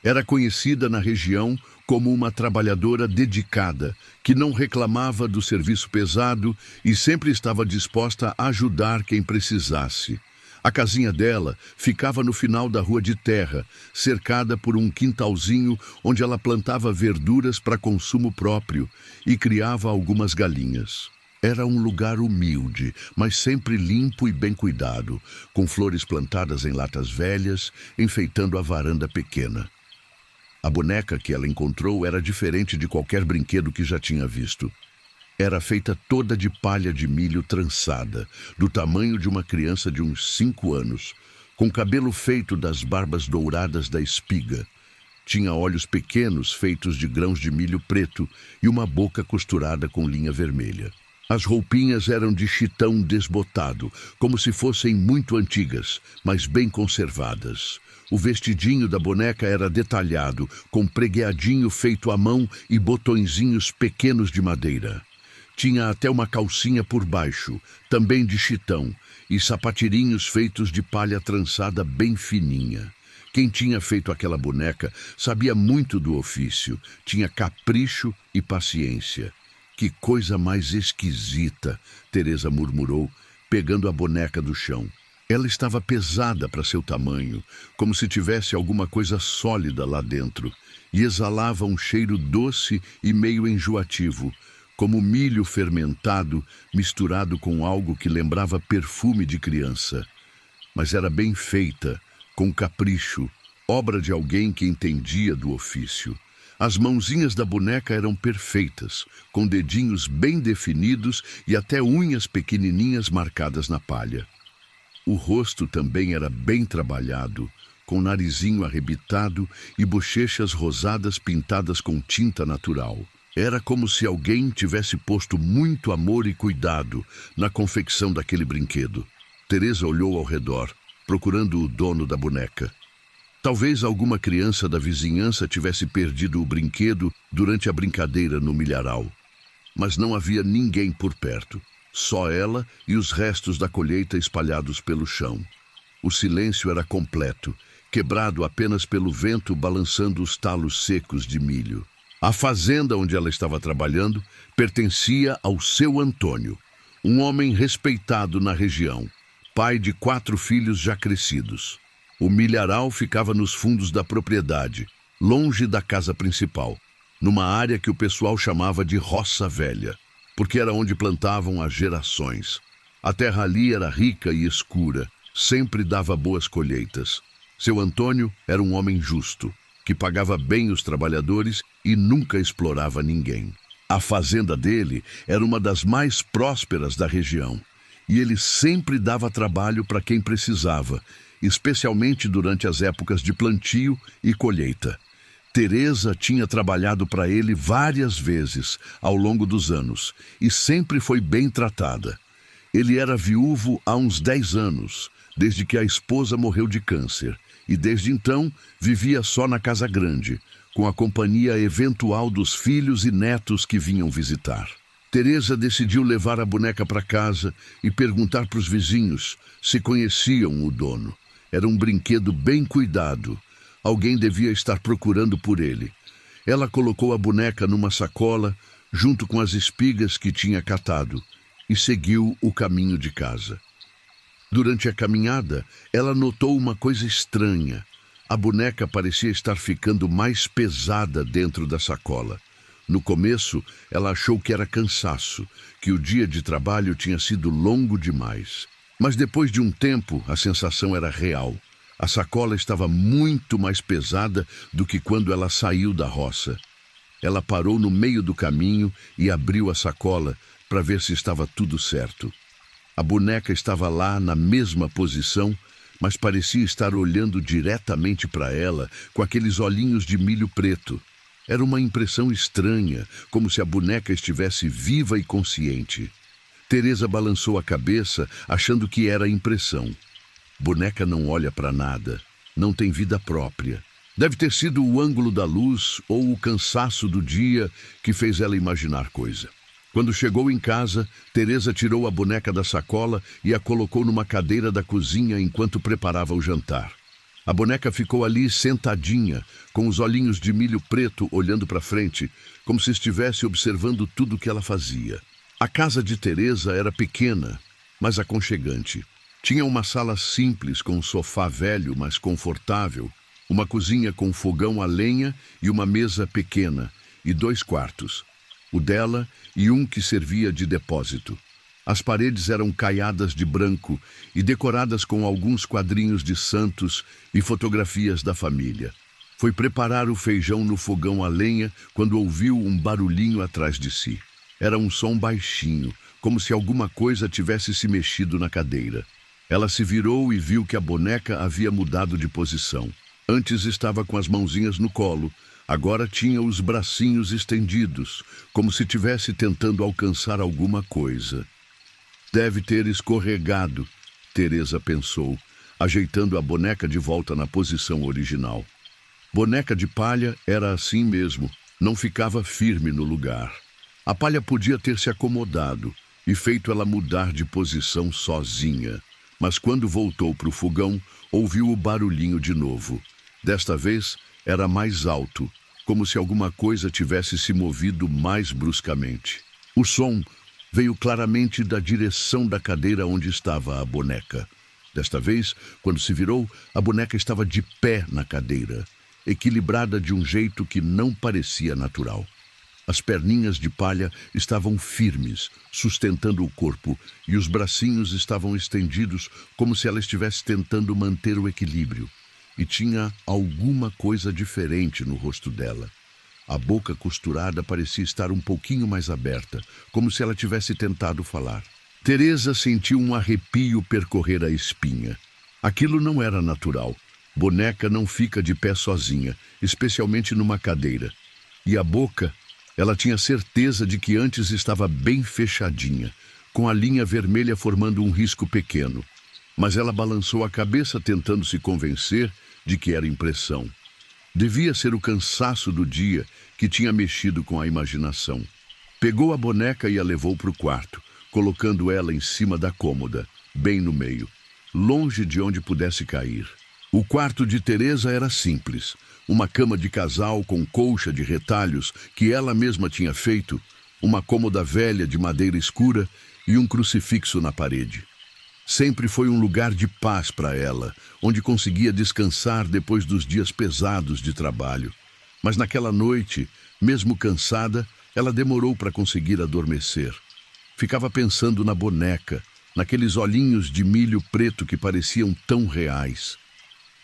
A: Era conhecida na região como uma trabalhadora dedicada, que não reclamava do serviço pesado e sempre estava disposta a ajudar quem precisasse. A casinha dela ficava no final da rua de terra, cercada por um quintalzinho onde ela plantava verduras para consumo próprio e criava algumas galinhas. Era um lugar humilde, mas sempre limpo e bem cuidado, com flores plantadas em latas velhas, enfeitando a varanda pequena. A boneca que ela encontrou era diferente de qualquer brinquedo que já tinha visto. Era feita toda de palha de milho trançada, do tamanho de uma criança de uns 5 anos, com cabelo feito das barbas douradas da espiga. Tinha olhos pequenos feitos de grãos de milho preto e uma boca costurada com linha vermelha. As roupinhas eram de chitão desbotado, como se fossem muito antigas, mas bem conservadas. O vestidinho da boneca era detalhado, com pregueadinho feito à mão e botõezinhos pequenos de madeira. Tinha até uma calcinha por baixo, também de chitão, e sapatirinhos feitos de palha trançada bem fininha. Quem tinha feito aquela boneca sabia muito do ofício, tinha capricho e paciência. Que coisa mais esquisita, Teresa murmurou, pegando a boneca do chão. Ela estava pesada para seu tamanho, como se tivesse alguma coisa sólida lá dentro, e exalava um cheiro doce e meio enjoativo, como milho fermentado misturado com algo que lembrava perfume de criança. Mas era bem feita, com capricho, obra de alguém que entendia do ofício. As mãozinhas da boneca eram perfeitas, com dedinhos bem definidos e até unhas pequenininhas marcadas na palha. O rosto também era bem trabalhado, com narizinho arrebitado e bochechas rosadas pintadas com tinta natural. Era como se alguém tivesse posto muito amor e cuidado na confecção daquele brinquedo. Teresa olhou ao redor, procurando o dono da boneca. Talvez alguma criança da vizinhança tivesse perdido o brinquedo durante a brincadeira no milharal. Mas não havia ninguém por perto, só ela e os restos da colheita espalhados pelo chão. O silêncio era completo, quebrado apenas pelo vento balançando os talos secos de milho. A fazenda onde ela estava trabalhando pertencia ao seu Antônio, um homem respeitado na região, pai de 4 filhos já crescidos. O milharal ficava nos fundos da propriedade, longe da casa principal, numa área que o pessoal chamava de Roça Velha, porque era onde plantavam as gerações. A terra ali era rica e escura, sempre dava boas colheitas. Seu Antônio era um homem justo, que pagava bem os trabalhadores e nunca explorava ninguém. A fazenda dele era uma das mais prósperas da região, e ele sempre dava trabalho para quem precisava, especialmente durante as épocas de plantio e colheita. Teresa tinha trabalhado para ele várias vezes ao longo dos anos e sempre foi bem tratada. Ele era viúvo há uns 10 anos, desde que a esposa morreu de câncer, e desde então vivia só na casa grande, com a companhia eventual dos filhos e netos que vinham visitar. Teresa decidiu levar a boneca para casa e perguntar para os vizinhos se conheciam o dono. Era um brinquedo bem cuidado. Alguém devia estar procurando por ele. Ela colocou a boneca numa sacola, junto com as espigas que tinha catado, e seguiu o caminho de casa. Durante a caminhada, ela notou uma coisa estranha. A boneca parecia estar ficando mais pesada dentro da sacola. No começo, ela achou que era cansaço, que o dia de trabalho tinha sido longo demais. Mas depois de um tempo, a sensação era real. A sacola estava muito mais pesada do que quando ela saiu da roça. Ela parou no meio do caminho e abriu a sacola para ver se estava tudo certo. A boneca estava lá na mesma posição, mas parecia estar olhando diretamente para ela com aqueles olhinhos de milho preto. Era uma impressão estranha, como se a boneca estivesse viva e consciente. Teresa balançou a cabeça, achando que era impressão. Boneca não olha para nada, não tem vida própria. Deve ter sido o ângulo da luz ou o cansaço do dia que fez ela imaginar coisa. Quando chegou em casa, Teresa tirou a boneca da sacola e a colocou numa cadeira da cozinha enquanto preparava o jantar. A boneca ficou ali sentadinha, com os olhinhos de milho preto olhando para frente, como se estivesse observando tudo o que ela fazia. A casa de Teresa era pequena, mas aconchegante. Tinha uma sala simples com um sofá velho, mas confortável, uma cozinha com fogão a lenha e uma mesa pequena, e 2 quartos, o dela e um que servia de depósito. As paredes eram caiadas de branco e decoradas com alguns quadrinhos de santos e fotografias da família. Foi preparar o feijão no fogão a lenha quando ouviu um barulhinho atrás de si. Era um som baixinho, como se alguma coisa tivesse se mexido na cadeira. Ela se virou e viu que a boneca havia mudado de posição. Antes estava com as mãozinhas no colo, agora tinha os bracinhos estendidos, como se estivesse tentando alcançar alguma coisa. Deve ter escorregado, Teresa pensou, ajeitando a boneca de volta na posição original. Boneca de palha era assim mesmo, não ficava firme no lugar. A palha podia ter se acomodado e feito ela mudar de posição sozinha. Mas quando voltou para o fogão, ouviu o barulhinho de novo. Desta vez, era mais alto, como se alguma coisa tivesse se movido mais bruscamente. O som veio claramente da direção da cadeira onde estava a boneca. Desta vez, quando se virou, a boneca estava de pé na cadeira, equilibrada de um jeito que não parecia natural. As perninhas de palha estavam firmes, sustentando o corpo, e os bracinhos estavam estendidos como se ela estivesse tentando manter o equilíbrio. E tinha alguma coisa diferente no rosto dela. A boca costurada parecia estar um pouquinho mais aberta, como se ela tivesse tentado falar. Teresa sentiu um arrepio percorrer a espinha. Aquilo não era natural. Boneca não fica de pé sozinha, especialmente numa cadeira. E a boca... Ela tinha certeza de que antes estava bem fechadinha, com a linha vermelha formando um risco pequeno. Mas ela balançou a cabeça tentando se convencer de que era impressão. Devia ser o cansaço do dia que tinha mexido com a imaginação. Pegou a boneca e a levou para o quarto, colocando ela em cima da cômoda, bem no meio, longe de onde pudesse cair. O quarto de Teresa era simples. Uma cama de casal com colcha de retalhos que ela mesma tinha feito, uma cômoda velha de madeira escura e um crucifixo na parede. Sempre foi um lugar de paz para ela, onde conseguia descansar depois dos dias pesados de trabalho. Mas naquela noite, mesmo cansada, ela demorou para conseguir adormecer. Ficava pensando na boneca, naqueles olhinhos de milho preto que pareciam tão reais.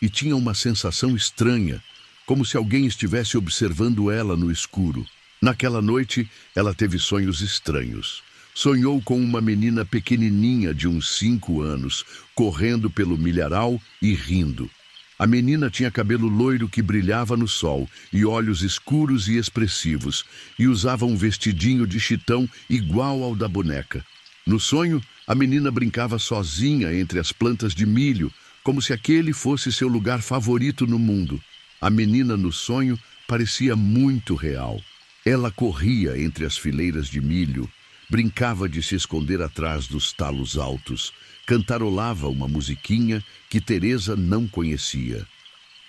A: E tinha uma sensação estranha, como se alguém estivesse observando ela no escuro. Naquela noite, ela teve sonhos estranhos. Sonhou com uma menina pequenininha de uns 5 anos, correndo pelo milharal e rindo. A menina tinha cabelo loiro que brilhava no sol e olhos escuros e expressivos, e usava um vestidinho de chitão igual ao da boneca. No sonho, a menina brincava sozinha entre as plantas de milho, como se aquele fosse seu lugar favorito no mundo. A menina no sonho parecia muito real. Ela corria entre as fileiras de milho, brincava de se esconder atrás dos talos altos, cantarolava uma musiquinha que Teresa não conhecia.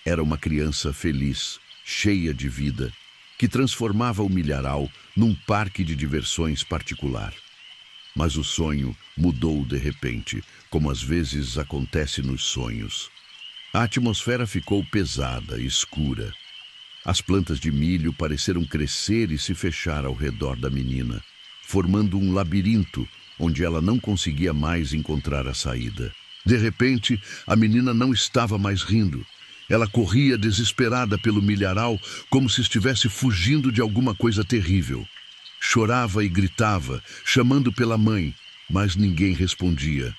A: Era uma criança feliz, cheia de vida, que transformava o milharal num parque de diversões particular. Mas o sonho mudou de repente, como às vezes acontece nos sonhos. A atmosfera ficou pesada, escura. As plantas de milho pareceram crescer e se fechar ao redor da menina, formando um labirinto onde ela não conseguia mais encontrar a saída. De repente, a menina não estava mais rindo. Ela corria desesperada pelo milharal, como se estivesse fugindo de alguma coisa terrível. Chorava e gritava, chamando pela mãe, mas ninguém respondia.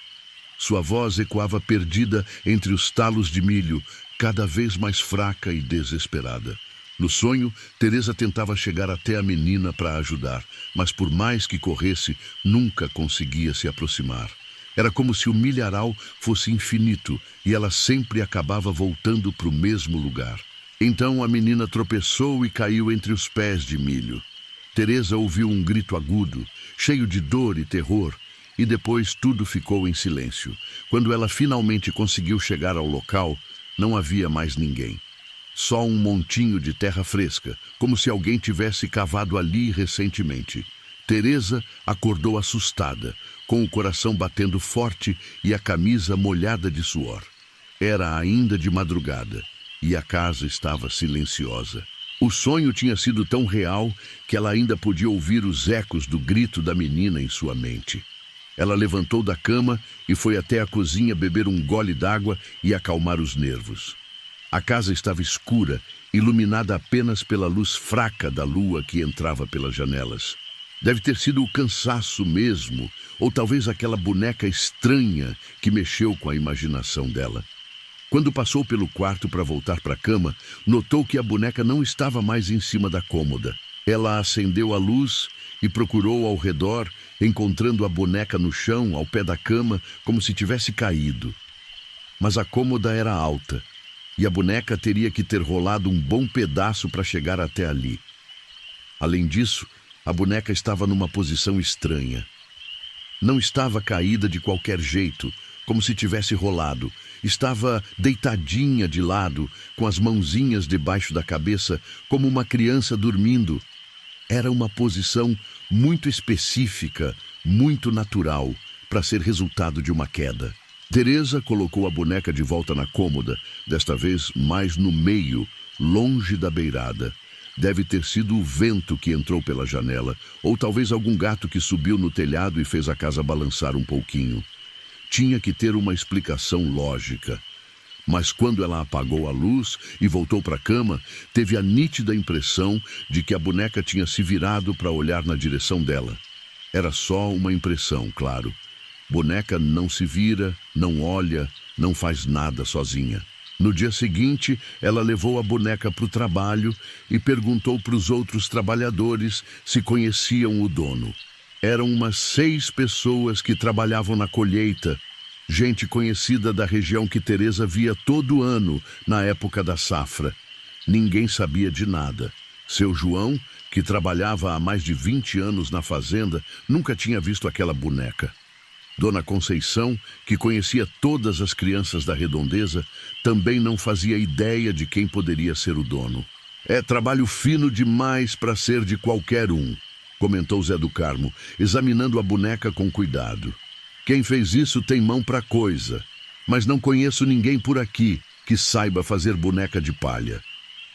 A: Sua voz ecoava perdida entre os talos de milho, cada vez mais fraca e desesperada. No sonho, Teresa tentava chegar até a menina para ajudar, mas por mais que corresse, nunca conseguia se aproximar. Era como se o milharal fosse infinito e ela sempre acabava voltando para o mesmo lugar. Então a menina tropeçou e caiu entre os pés de milho. Teresa ouviu um grito agudo, cheio de dor e terror, e depois tudo ficou em silêncio. Quando ela finalmente conseguiu chegar ao local, não havia mais ninguém. Só um montinho de terra fresca, como se alguém tivesse cavado ali recentemente. Teresa acordou assustada, com o coração batendo forte e a camisa molhada de suor. Era ainda de madrugada e a casa estava silenciosa. O sonho tinha sido tão real que ela ainda podia ouvir os ecos do grito da menina em sua mente. Ela levantou da cama e foi até a cozinha beber um gole d'água e acalmar os nervos. A casa estava escura, iluminada apenas pela luz fraca da lua que entrava pelas janelas. Deve ter sido o cansaço mesmo, ou talvez aquela boneca estranha que mexeu com a imaginação dela. Quando passou pelo quarto para voltar para a cama, notou que a boneca não estava mais em cima da cômoda. Ela acendeu a luz e procurou ao redor, encontrando a boneca no chão, ao pé da cama, como se tivesse caído. Mas a cômoda era alta, e a boneca teria que ter rolado um bom pedaço para chegar até ali. Além disso, a boneca estava numa posição estranha. Não estava caída de qualquer jeito, como se tivesse rolado. Estava deitadinha de lado, com as mãozinhas debaixo da cabeça, como uma criança dormindo. Era uma posição muito específica, muito natural, para ser resultado de uma queda. Teresa colocou a boneca de volta na cômoda, desta vez mais no meio, longe da beirada. Deve ter sido o vento que entrou pela janela, ou talvez algum gato que subiu no telhado e fez a casa balançar um pouquinho. Tinha que ter uma explicação lógica. Mas quando ela apagou a luz e voltou para a cama, teve a nítida impressão de que a boneca tinha se virado para olhar na direção dela. Era só uma impressão, claro. Boneca não se vira, não olha, não faz nada sozinha. No dia seguinte, ela levou a boneca para o trabalho e perguntou para os outros trabalhadores se conheciam o dono. Eram umas 6 pessoas que trabalhavam na colheita, gente conhecida da região que Teresa via todo ano na época da safra. Ninguém sabia de nada. Seu João, que trabalhava há mais de 20 anos na fazenda, nunca tinha visto aquela boneca. Dona Conceição, que conhecia todas as crianças da redondeza, também não fazia ideia de quem poderia ser o dono. É trabalho fino demais para ser de qualquer um, comentou Zé do Carmo, examinando a boneca com cuidado. Quem fez isso tem mão para coisa, mas não conheço ninguém por aqui que saiba fazer boneca de palha.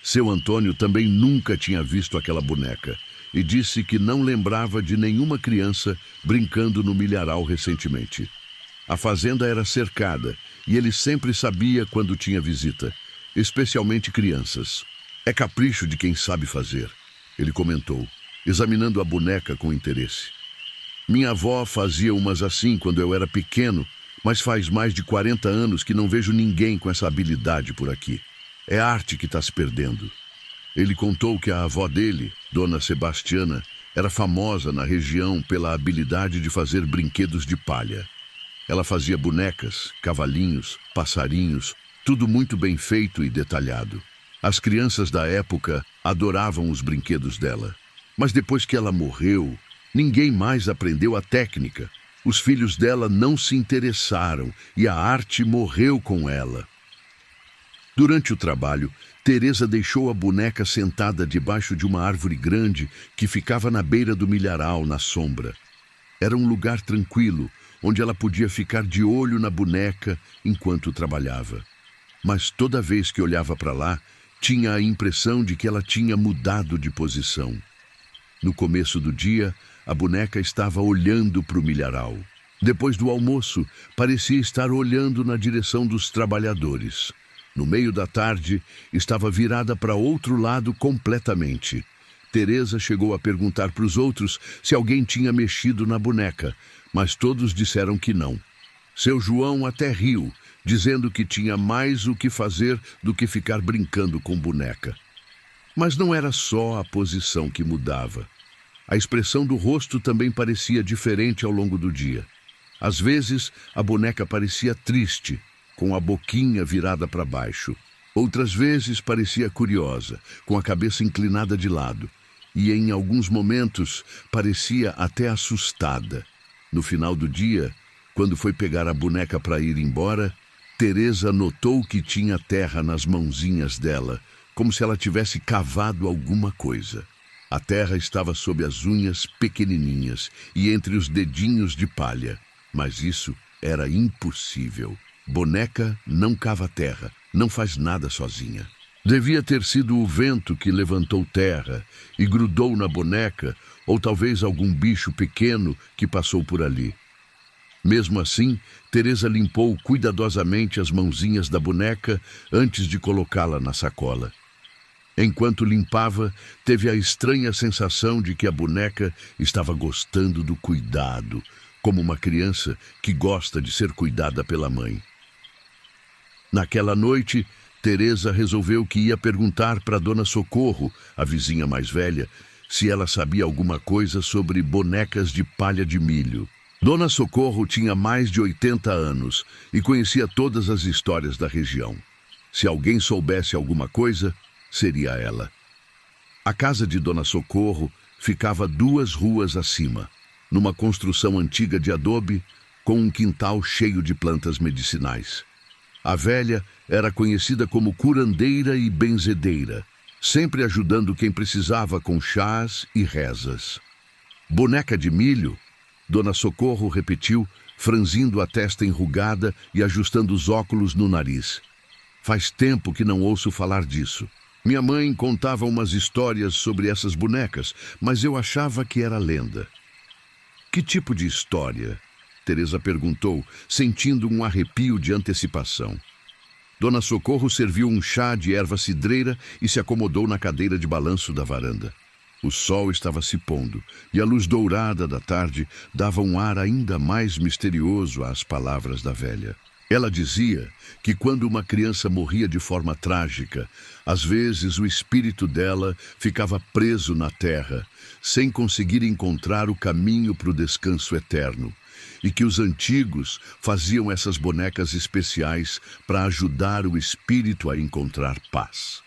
A: Seu Antônio também nunca tinha visto aquela boneca e disse que não lembrava de nenhuma criança brincando no milharal recentemente. A fazenda era cercada e ele sempre sabia quando tinha visita, especialmente crianças. É capricho de quem sabe fazer, ele comentou, examinando a boneca com interesse. Minha avó fazia umas assim quando eu era pequeno, mas faz mais de 40 anos que não vejo ninguém com essa habilidade por aqui. É arte que está se perdendo. Ele contou que a avó dele, Dona Sebastiana, era famosa na região pela habilidade de fazer brinquedos de palha. Ela fazia bonecas, cavalinhos, passarinhos, tudo muito bem feito e detalhado. As crianças da época adoravam os brinquedos dela. Mas depois que ela morreu, ninguém mais aprendeu a técnica. Os filhos dela não se interessaram e a arte morreu com ela. Durante o trabalho, Teresa deixou a boneca sentada debaixo de uma árvore grande que ficava na beira do milharal, na sombra. Era um lugar tranquilo, onde ela podia ficar de olho na boneca enquanto trabalhava. Mas toda vez que olhava para lá, tinha a impressão de que ela tinha mudado de posição. No começo do dia, a boneca estava olhando para o milharal. Depois do almoço, parecia estar olhando na direção dos trabalhadores. No meio da tarde, estava virada para outro lado completamente. Teresa chegou a perguntar para os outros se alguém tinha mexido na boneca, mas todos disseram que não. Seu João até riu, dizendo que tinha mais o que fazer do que ficar brincando com boneca. Mas não era só a posição que mudava. A expressão do rosto também parecia diferente ao longo do dia. Às vezes, a boneca parecia triste, com a boquinha virada para baixo. Outras vezes parecia curiosa, com a cabeça inclinada de lado. E em alguns momentos parecia até assustada. No final do dia, quando foi pegar a boneca para ir embora, Teresa notou que tinha terra nas mãozinhas dela, como se ela tivesse cavado alguma coisa. A terra estava sob as unhas pequenininhas e entre os dedinhos de palha, mas isso era impossível. Boneca não cava terra, não faz nada sozinha. Devia ter sido o vento que levantou terra e grudou na boneca, ou talvez algum bicho pequeno que passou por ali. Mesmo assim, Teresa limpou cuidadosamente as mãozinhas da boneca antes de colocá-la na sacola. Enquanto limpava, teve a estranha sensação de que a boneca estava gostando do cuidado, como uma criança que gosta de ser cuidada pela mãe. Naquela noite, Teresa resolveu que ia perguntar para Dona Socorro, a vizinha mais velha, se ela sabia alguma coisa sobre bonecas de palha de milho. Dona Socorro tinha mais de 80 anos e conhecia todas as histórias da região. Se alguém soubesse alguma coisa, seria ela. A casa de Dona Socorro ficava 2 ruas acima, numa construção antiga de adobe, com um quintal cheio de plantas medicinais. A velha era conhecida como curandeira e benzedeira, sempre ajudando quem precisava com chás e rezas. Boneca de milho, Dona Socorro repetiu, franzindo a testa enrugada e ajustando os óculos no nariz. Faz tempo que não ouço falar disso. Minha mãe contava umas histórias sobre essas bonecas, mas eu achava que era lenda. Que tipo de história? Teresa perguntou, sentindo um arrepio de antecipação. Dona Socorro serviu um chá de erva cidreira e se acomodou na cadeira de balanço da varanda. O sol estava se pondo e a luz dourada da tarde dava um ar ainda mais misterioso às palavras da velha. Ela dizia que quando uma criança morria de forma trágica, às vezes o espírito dela ficava preso na terra, sem conseguir encontrar o caminho para o descanso eterno, e que os antigos faziam essas bonecas especiais para ajudar o espírito a encontrar paz.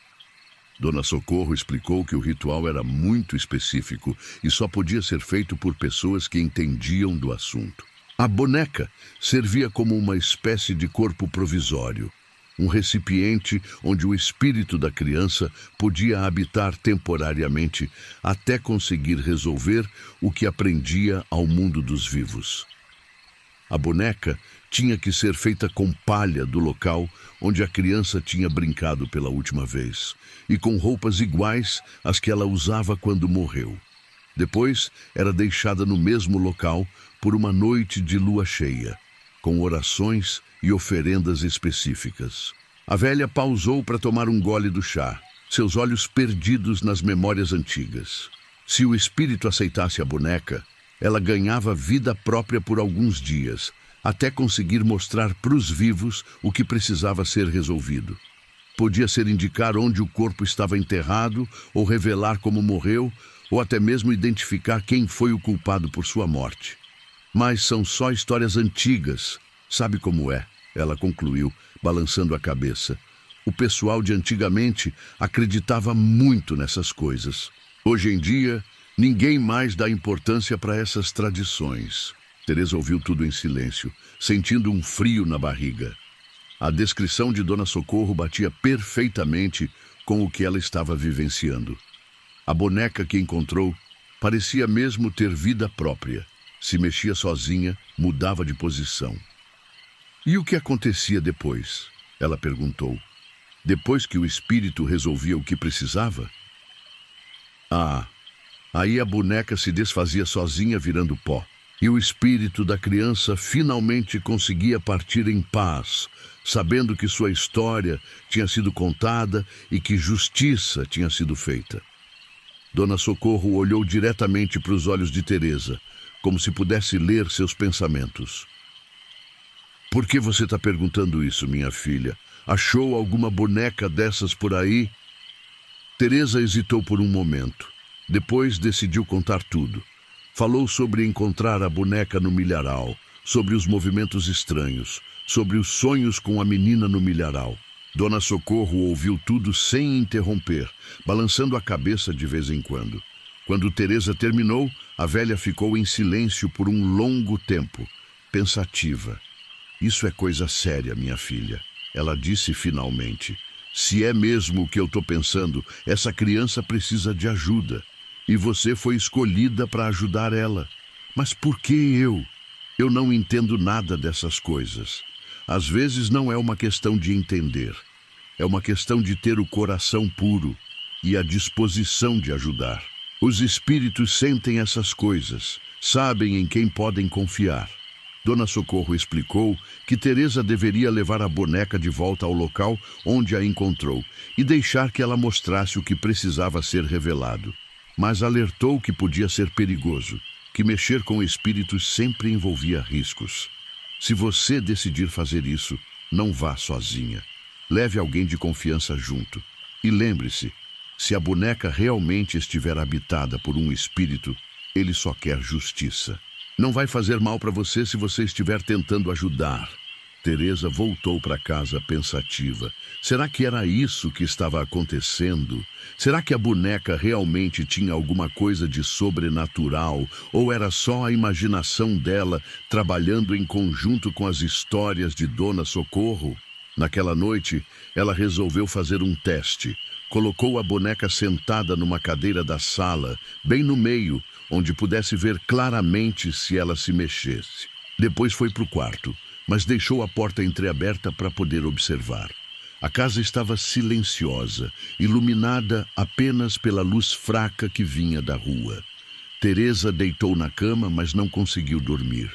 A: Dona Socorro explicou que o ritual era muito específico e só podia ser feito por pessoas que entendiam do assunto. A boneca servia como uma espécie de corpo provisório, um recipiente onde o espírito da criança podia habitar temporariamente até conseguir resolver o que aprendia ao mundo dos vivos. A boneca tinha que ser feita com palha do local onde a criança tinha brincado pela última vez e com roupas iguais às que ela usava quando morreu. Depois, era deixada no mesmo local por uma noite de lua cheia, com orações e oferendas específicas. A velha pausou para tomar um gole do chá, seus olhos perdidos nas memórias antigas. Se o espírito aceitasse a boneca, ela ganhava vida própria por alguns dias, até conseguir mostrar para os vivos o que precisava ser resolvido. Podia ser indicar onde o corpo estava enterrado, ou revelar como morreu, ou até mesmo identificar quem foi o culpado por sua morte. Mas são só histórias antigas. Sabe como é? Ela concluiu, balançando a cabeça. O pessoal de antigamente acreditava muito nessas coisas. Hoje em dia, ninguém mais dá importância para essas tradições. Teresa ouviu tudo em silêncio, sentindo um frio na barriga. A descrição de Dona Socorro batia perfeitamente com o que ela estava vivenciando. A boneca que encontrou parecia mesmo ter vida própria. Se mexia sozinha, mudava de posição. E o que acontecia depois? Ela perguntou. Depois que o espírito resolvia o que precisava? Aí a boneca se desfazia sozinha virando pó. E o espírito da criança finalmente conseguia partir em paz, sabendo que sua história tinha sido contada e que justiça tinha sido feita. Dona Socorro olhou diretamente para os olhos de Teresa, como se pudesse ler seus pensamentos. Por que você está perguntando isso, minha filha? Achou alguma boneca dessas por aí? Teresa hesitou por um momento. Depois decidiu contar tudo. Falou sobre encontrar a boneca no milharal, sobre os movimentos estranhos, sobre os sonhos com a menina no milharal. Dona Socorro ouviu tudo sem interromper, balançando a cabeça de vez em quando. Quando Teresa terminou, a velha ficou em silêncio por um longo tempo, pensativa. Isso é coisa séria, minha filha. Ela disse finalmente. Se é mesmo o que eu estou pensando, essa criança precisa de ajuda. E você foi escolhida para ajudar ela. Mas por que eu? Eu não entendo nada dessas coisas. Às vezes não é uma questão de entender. É uma questão de ter o coração puro e a disposição de ajudar. Os espíritos sentem essas coisas, sabem em quem podem confiar. Dona Socorro explicou que Teresa deveria levar a boneca de volta ao local onde a encontrou e deixar que ela mostrasse o que precisava ser revelado. Mas alertou que podia ser perigoso, que mexer com espíritos sempre envolvia riscos. Se você decidir fazer isso, não vá sozinha. Leve alguém de confiança junto. E lembre-se, se a boneca realmente estiver habitada por um espírito, ele só quer justiça. Não vai fazer mal para você se você estiver tentando ajudar. Teresa voltou para casa pensativa. Será que era isso que estava acontecendo? Será que a boneca realmente tinha alguma coisa de sobrenatural? Ou era só a imaginação dela trabalhando em conjunto com as histórias de Dona Socorro? Naquela noite, ela resolveu fazer um teste. Colocou a boneca sentada numa cadeira da sala, bem no meio, onde pudesse ver claramente se ela se mexesse. Depois foi para o quarto, mas deixou a porta entreaberta para poder observar. A casa estava silenciosa, iluminada apenas pela luz fraca que vinha da rua. Teresa deitou na cama, mas não conseguiu dormir.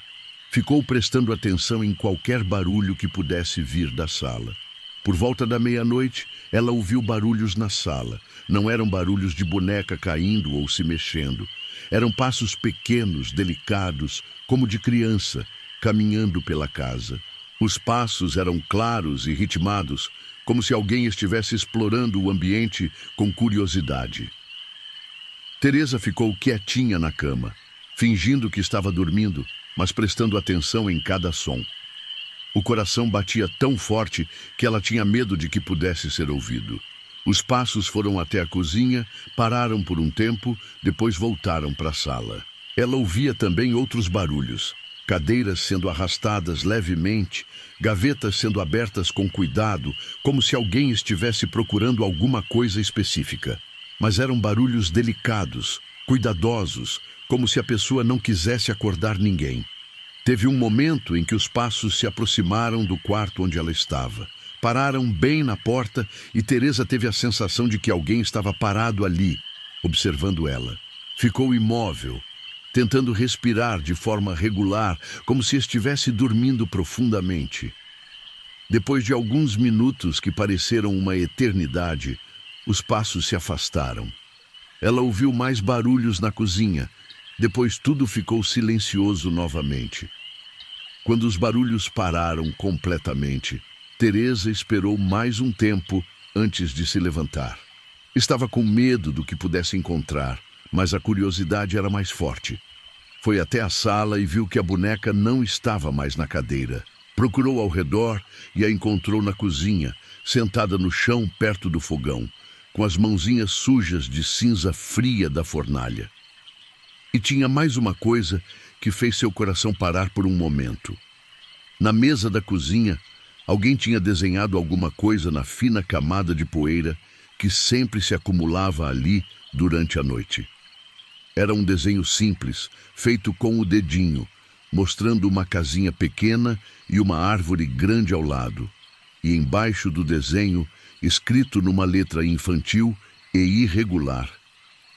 A: Ficou prestando atenção em qualquer barulho que pudesse vir da sala. Por volta da meia-noite, ela ouviu barulhos na sala. Não eram barulhos de boneca caindo ou se mexendo. Eram passos pequenos, delicados, como de criança, caminhando pela casa. Os passos eram claros e ritmados, como se alguém estivesse explorando o ambiente com curiosidade. Teresa ficou quietinha na cama, fingindo que estava dormindo, mas prestando atenção em cada som. O coração batia tão forte que ela tinha medo de que pudesse ser ouvido. Os passos foram até a cozinha, pararam por um tempo, depois voltaram para a sala. Ela ouvia também outros barulhos. cadeiras sendo arrastadas levemente, gavetas sendo abertas com cuidado, como se alguém estivesse procurando alguma coisa específica. Mas eram barulhos delicados, cuidadosos, como se a pessoa não quisesse acordar ninguém. Teve um momento em que os passos se aproximaram do quarto onde ela estava. Pararam bem na porta e Teresa teve a sensação de que alguém estava parado ali, observando ela. Ficou imóvel, tentando respirar de forma regular, como se estivesse dormindo profundamente. Depois de alguns minutos que pareceram uma eternidade, os passos se afastaram. Ela ouviu mais barulhos na cozinha. Depois tudo ficou silencioso novamente. Quando os barulhos pararam completamente, Teresa esperou mais um tempo antes de se levantar. Estava com medo do que pudesse encontrar, mas a curiosidade era mais forte. Foi até a sala e viu que a boneca não estava mais na cadeira. Procurou ao redor e a encontrou na cozinha, sentada no chão perto do fogão, com as mãozinhas sujas de cinza fria da fornalha. E tinha mais uma coisa que fez seu coração parar por um momento. Na mesa da cozinha, alguém tinha desenhado alguma coisa na fina camada de poeira que sempre se acumulava ali durante a noite. Era um desenho simples, feito com o dedinho, mostrando uma casinha pequena e uma árvore grande ao lado. E embaixo do desenho, escrito numa letra infantil e irregular: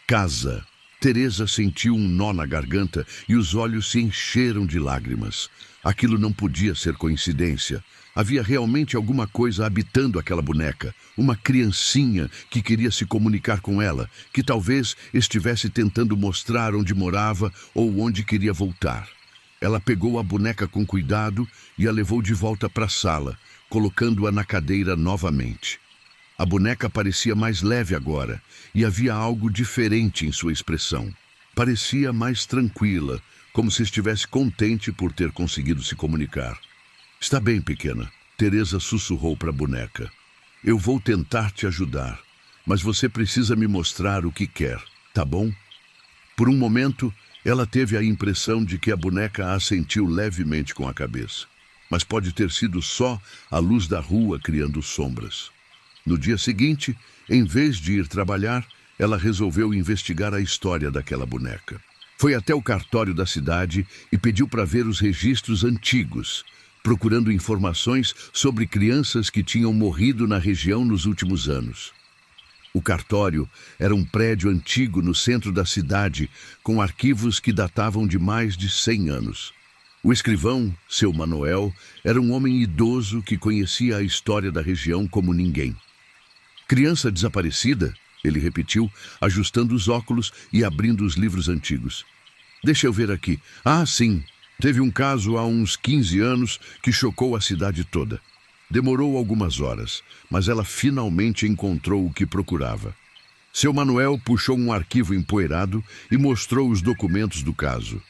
A: Casa. Teresa sentiu um nó na garganta e os olhos se encheram de lágrimas. Aquilo não podia ser coincidência. Havia realmente alguma coisa habitando aquela boneca, uma criancinha que queria se comunicar com ela, que talvez estivesse tentando mostrar onde morava ou onde queria voltar. Ela pegou a boneca com cuidado e a levou de volta para a sala, colocando-a na cadeira novamente. A boneca parecia mais leve agora, e havia algo diferente em sua expressão. Parecia mais tranquila, como se estivesse contente por ter conseguido se comunicar. Está bem, pequena, Teresa sussurrou para a boneca. Eu vou tentar te ajudar, mas você precisa me mostrar o que quer, tá bom? Por um momento, ela teve a impressão de que a boneca assentiu levemente com a cabeça. Mas pode ter sido só a luz da rua criando sombras. No dia seguinte, em vez de ir trabalhar, ela resolveu investigar a história daquela boneca. Foi até o cartório da cidade e pediu para ver os registros antigos, procurando informações sobre crianças que tinham morrido na região nos últimos anos. O cartório era um prédio antigo no centro da cidade, com arquivos que datavam de mais de 100 anos. O escrivão, seu Manuel, era um homem idoso que conhecia a história da região como ninguém. Criança desaparecida? Ele repetiu, ajustando os óculos e abrindo os livros antigos. Deixa eu ver aqui. Ah, sim. Teve um caso há uns 15 anos que chocou a cidade toda. Demorou algumas horas, mas ela finalmente encontrou o que procurava. Seu Manuel puxou um arquivo empoeirado e mostrou os documentos do caso.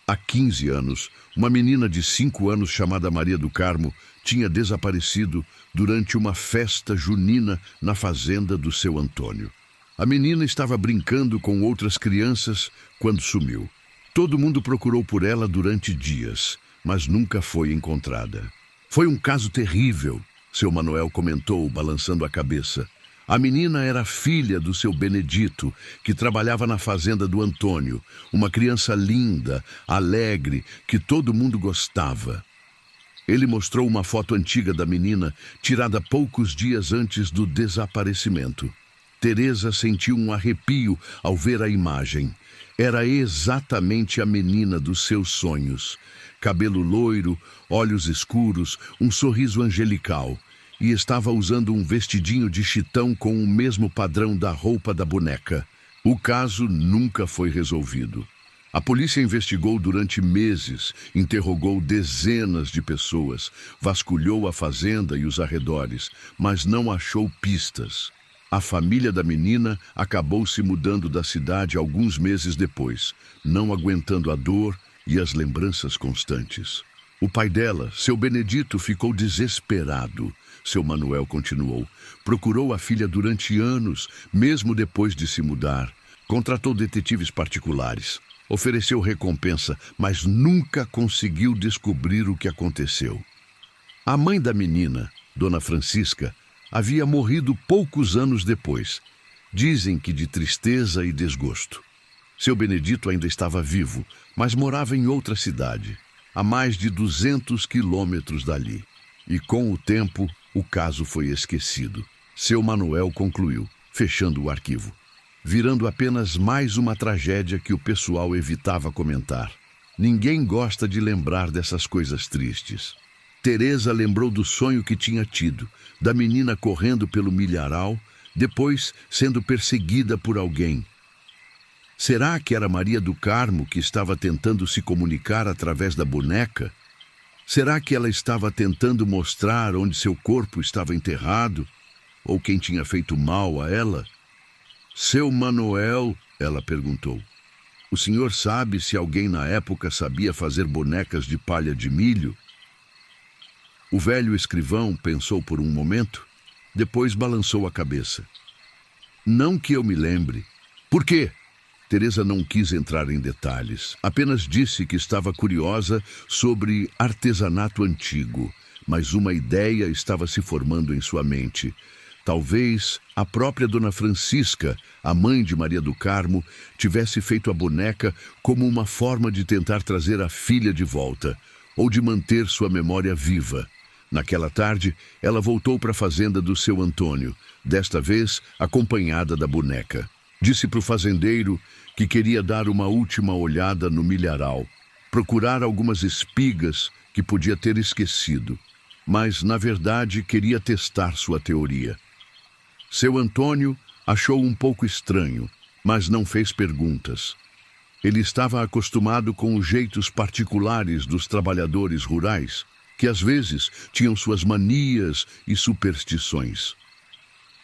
A: Há 15 anos, uma menina de 5 anos chamada Maria do Carmo tinha desaparecido durante uma festa junina na fazenda do seu Antônio. A menina estava brincando com outras crianças quando sumiu. Todo mundo procurou por ela durante dias, mas nunca foi encontrada. Foi um caso terrível, seu Manuel comentou, balançando a cabeça. A menina era filha do seu Benedito, que trabalhava na fazenda do Antônio, uma criança linda, alegre, que todo mundo gostava. Ele mostrou uma foto antiga da menina, tirada poucos dias antes do desaparecimento. Teresa sentiu um arrepio ao ver a imagem. Era exatamente a menina dos seus sonhos. Cabelo loiro, olhos escuros, um sorriso angelical. E estava usando um vestidinho de chitão com o mesmo padrão da roupa da boneca. O caso nunca foi resolvido. A polícia investigou durante meses, interrogou dezenas de pessoas, vasculhou a fazenda e os arredores, mas não achou pistas. A família da menina acabou se mudando da cidade alguns meses depois, não aguentando a dor e as lembranças constantes. O pai dela, seu Benedito, ficou desesperado. Seu Manuel continuou. Procurou a filha durante anos, mesmo depois de se mudar. Contratou detetives particulares. Ofereceu recompensa, mas nunca conseguiu descobrir o que aconteceu. A mãe da menina, Dona Francisca, havia morrido poucos anos depois. Dizem que de tristeza e desgosto. Seu Benedito ainda estava vivo, mas morava em outra cidade, a mais de 200 quilômetros dali. E com o tempo, o caso foi esquecido. Seu Manuel concluiu, fechando o arquivo, virando apenas mais uma tragédia que o pessoal evitava comentar. Ninguém gosta de lembrar dessas coisas tristes. Teresa lembrou do sonho que tinha tido, da menina correndo pelo milharal, depois sendo perseguida por alguém. Será que era Maria do Carmo que estava tentando se comunicar através da boneca? Será que ela estava tentando mostrar onde seu corpo estava enterrado? Ou quem tinha feito mal a ela? Seu Manuel, ela perguntou, o senhor sabe se alguém na época sabia fazer bonecas de palha de milho? O velho escrivão pensou por um momento, depois balançou a cabeça. Não que eu me lembre. Por quê? Teresa não quis entrar em detalhes, apenas disse que estava curiosa sobre artesanato antigo, mas uma ideia estava se formando em sua mente. Talvez a própria Dona Francisca, a mãe de Maria do Carmo, tivesse feito a boneca como uma forma de tentar trazer a filha de volta, ou de manter sua memória viva. Naquela tarde, ela voltou para a fazenda do seu Antônio, desta vez acompanhada da boneca. Disse para o fazendeiro que queria dar uma última olhada no milharal, procurar algumas espigas que podia ter esquecido, mas, na verdade, queria testar sua teoria. Seu Antônio achou um pouco estranho, mas não fez perguntas. Ele estava acostumado com os jeitos particulares dos trabalhadores rurais, que às vezes tinham suas manias e superstições.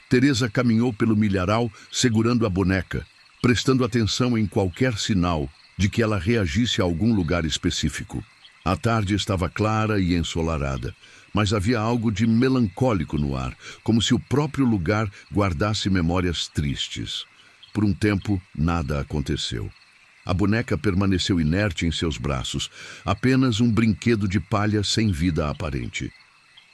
A: Teresa caminhou pelo milharal segurando a boneca, prestando atenção em qualquer sinal de que ela reagisse a algum lugar específico. A tarde estava clara e ensolarada, mas havia algo de melancólico no ar, como se o próprio lugar guardasse memórias tristes. Por um tempo, nada aconteceu. A boneca permaneceu inerte em seus braços, apenas um brinquedo de palha sem vida aparente.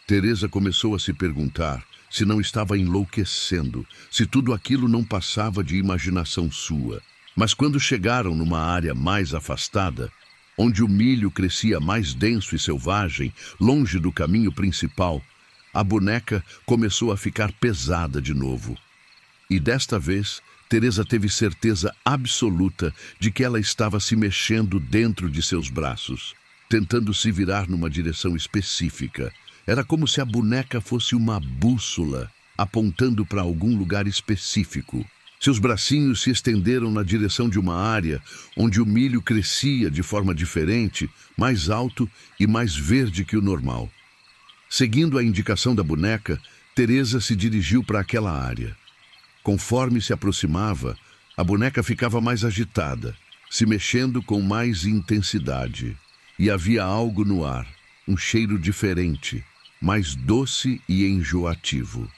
A: Teresa começou a se perguntar se não estava enlouquecendo, se tudo aquilo não passava de imaginação sua. Mas quando chegaram numa área mais afastada, onde o milho crescia mais denso e selvagem, longe do caminho principal, a boneca começou a ficar pesada de novo. E desta vez, Teresa teve certeza absoluta de que ela estava se mexendo dentro de seus braços, tentando se virar numa direção específica. Era como se a boneca fosse uma bússola, apontando para algum lugar específico. Seus bracinhos se estenderam na direção de uma área onde o milho crescia de forma diferente, mais alto e mais verde que o normal. Seguindo a indicação da boneca, Teresa se dirigiu para aquela área. Conforme se aproximava, a boneca ficava mais agitada, se mexendo com mais intensidade. E havia algo no ar, um cheiro diferente, mais doce e enjoativo.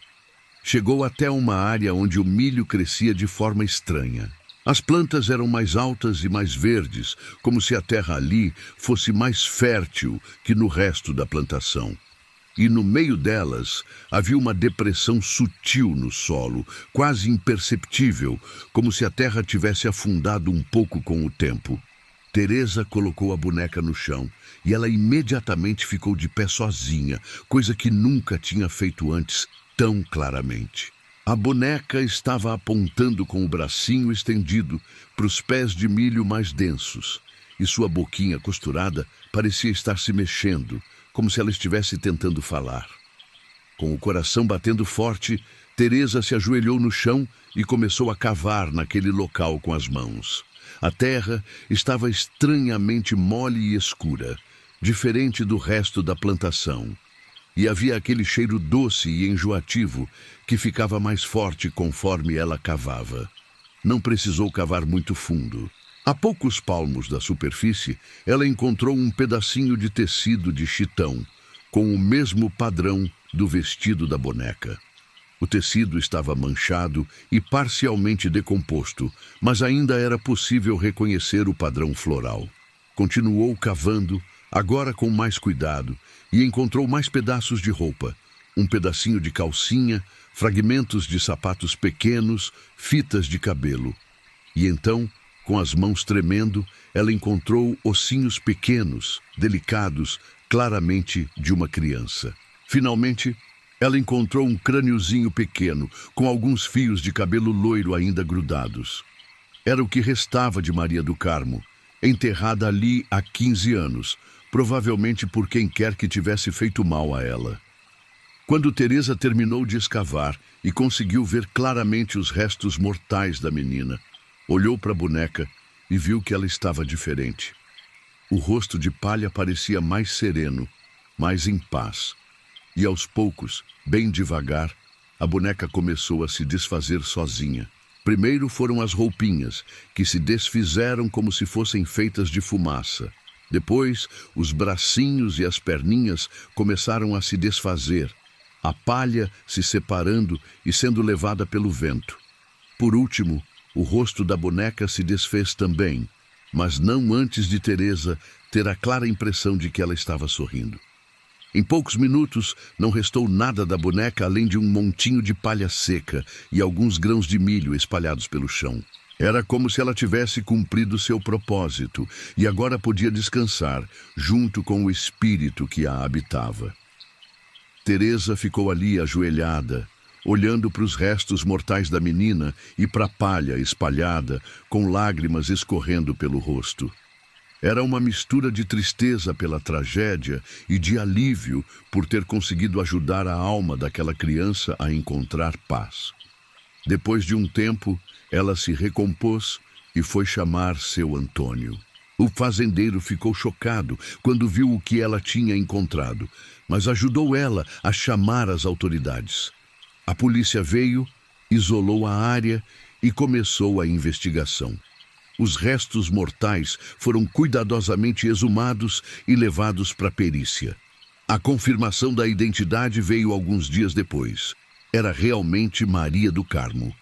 A: Chegou até uma área onde o milho crescia de forma estranha. As plantas eram mais altas e mais verdes, como se a terra ali fosse mais fértil que no resto da plantação. E no meio delas havia uma depressão sutil no solo, quase imperceptível, como se a terra tivesse afundado um pouco com o tempo. Teresa colocou a boneca no chão e ela imediatamente ficou de pé sozinha, coisa que nunca tinha feito antes tão claramente. A boneca estava apontando com o bracinho estendido para os pés de milho mais densos, e sua boquinha costurada parecia estar se mexendo, como se ela estivesse tentando falar. Com o coração batendo forte, Teresa se ajoelhou no chão e começou a cavar naquele local com as mãos. A terra estava estranhamente mole e escura, diferente do resto da plantação. E havia aquele cheiro doce e enjoativo que ficava mais forte conforme ela cavava. Não precisou cavar muito fundo. A poucos palmos da superfície, ela encontrou um pedacinho de tecido de chitão, com o mesmo padrão do vestido da boneca. O tecido estava manchado e parcialmente decomposto, mas ainda era possível reconhecer o padrão floral. Continuou cavando, agora com mais cuidado, e encontrou mais pedaços de roupa, um pedacinho de calcinha, fragmentos de sapatos pequenos, fitas de cabelo. E então, com as mãos tremendo, ela encontrou ossinhos pequenos, delicados, claramente de uma criança. Finalmente, ela encontrou um crâniozinho pequeno, com alguns fios de cabelo loiro ainda grudados. Era o que restava de Maria do Carmo, enterrada ali há 15 anos, provavelmente por quem quer que tivesse feito mal a ela. Quando Teresa terminou de escavar e conseguiu ver claramente os restos mortais da menina, olhou para a boneca e viu que ela estava diferente. O rosto de palha parecia mais sereno, mais em paz. E aos poucos, bem devagar, a boneca começou a se desfazer sozinha. Primeiro foram as roupinhas, que se desfizeram como se fossem feitas de fumaça. Depois, os bracinhos e as perninhas começaram a se desfazer, a palha se separando e sendo levada pelo vento. Por último, o rosto da boneca se desfez também, mas não antes de Teresa ter a clara impressão de que ela estava sorrindo. Em poucos minutos, não restou nada da boneca além de um montinho de palha seca e alguns grãos de milho espalhados pelo chão. Era como se ela tivesse cumprido seu propósito e agora podia descansar, junto com o espírito que a habitava. Teresa ficou ali ajoelhada, olhando para os restos mortais da menina e para a palha espalhada, com lágrimas escorrendo pelo rosto. Era uma mistura de tristeza pela tragédia e de alívio por ter conseguido ajudar a alma daquela criança a encontrar paz. Depois de um tempo, ela se recompôs e foi chamar seu Antônio. O fazendeiro ficou chocado quando viu o que ela tinha encontrado, mas ajudou ela a chamar as autoridades. A polícia veio, isolou a área e começou a investigação. Os restos mortais foram cuidadosamente exumados e levados para a perícia. A confirmação da identidade veio alguns dias depois. Era realmente Maria do Carmo.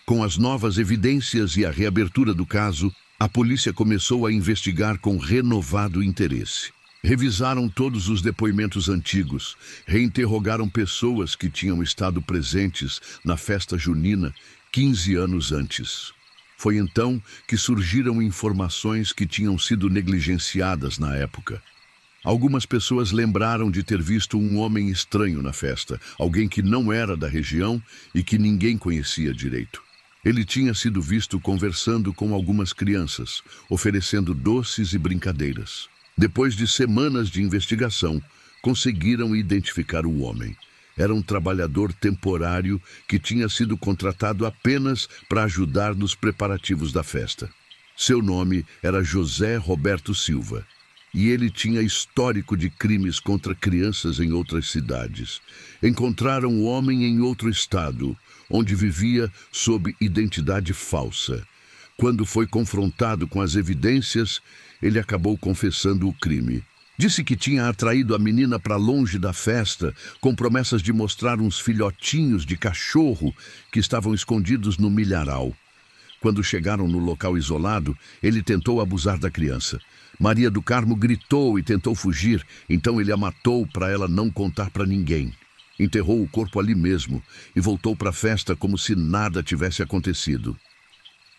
A: Com as novas evidências e a reabertura do caso, a polícia começou a investigar com renovado interesse. Revisaram todos os depoimentos antigos, reinterrogaram pessoas que tinham estado presentes na festa junina 15 anos antes. Foi então que surgiram informações que tinham sido negligenciadas na época. Algumas pessoas lembraram de ter visto um homem estranho na festa, alguém que não era da região e que ninguém conhecia direito. Ele tinha sido visto conversando com algumas crianças, oferecendo doces e brincadeiras. Depois de semanas de investigação, conseguiram identificar o homem. Era um trabalhador temporário que tinha sido contratado apenas para ajudar nos preparativos da festa. Seu nome era José Roberto Silva, e ele tinha histórico de crimes contra crianças em outras cidades. Encontraram o homem em outro estado, onde vivia sob identidade falsa. Quando foi confrontado com as evidências, ele acabou confessando o crime. Disse que tinha atraído a menina para longe da festa, com promessas de mostrar uns filhotinhos de cachorro que estavam escondidos no milharal. Quando chegaram no local isolado, ele tentou abusar da criança. Maria do Carmo gritou e tentou fugir, então ele a matou para ela não contar para ninguém. Enterrou o corpo ali mesmo e voltou para a festa como se nada tivesse acontecido.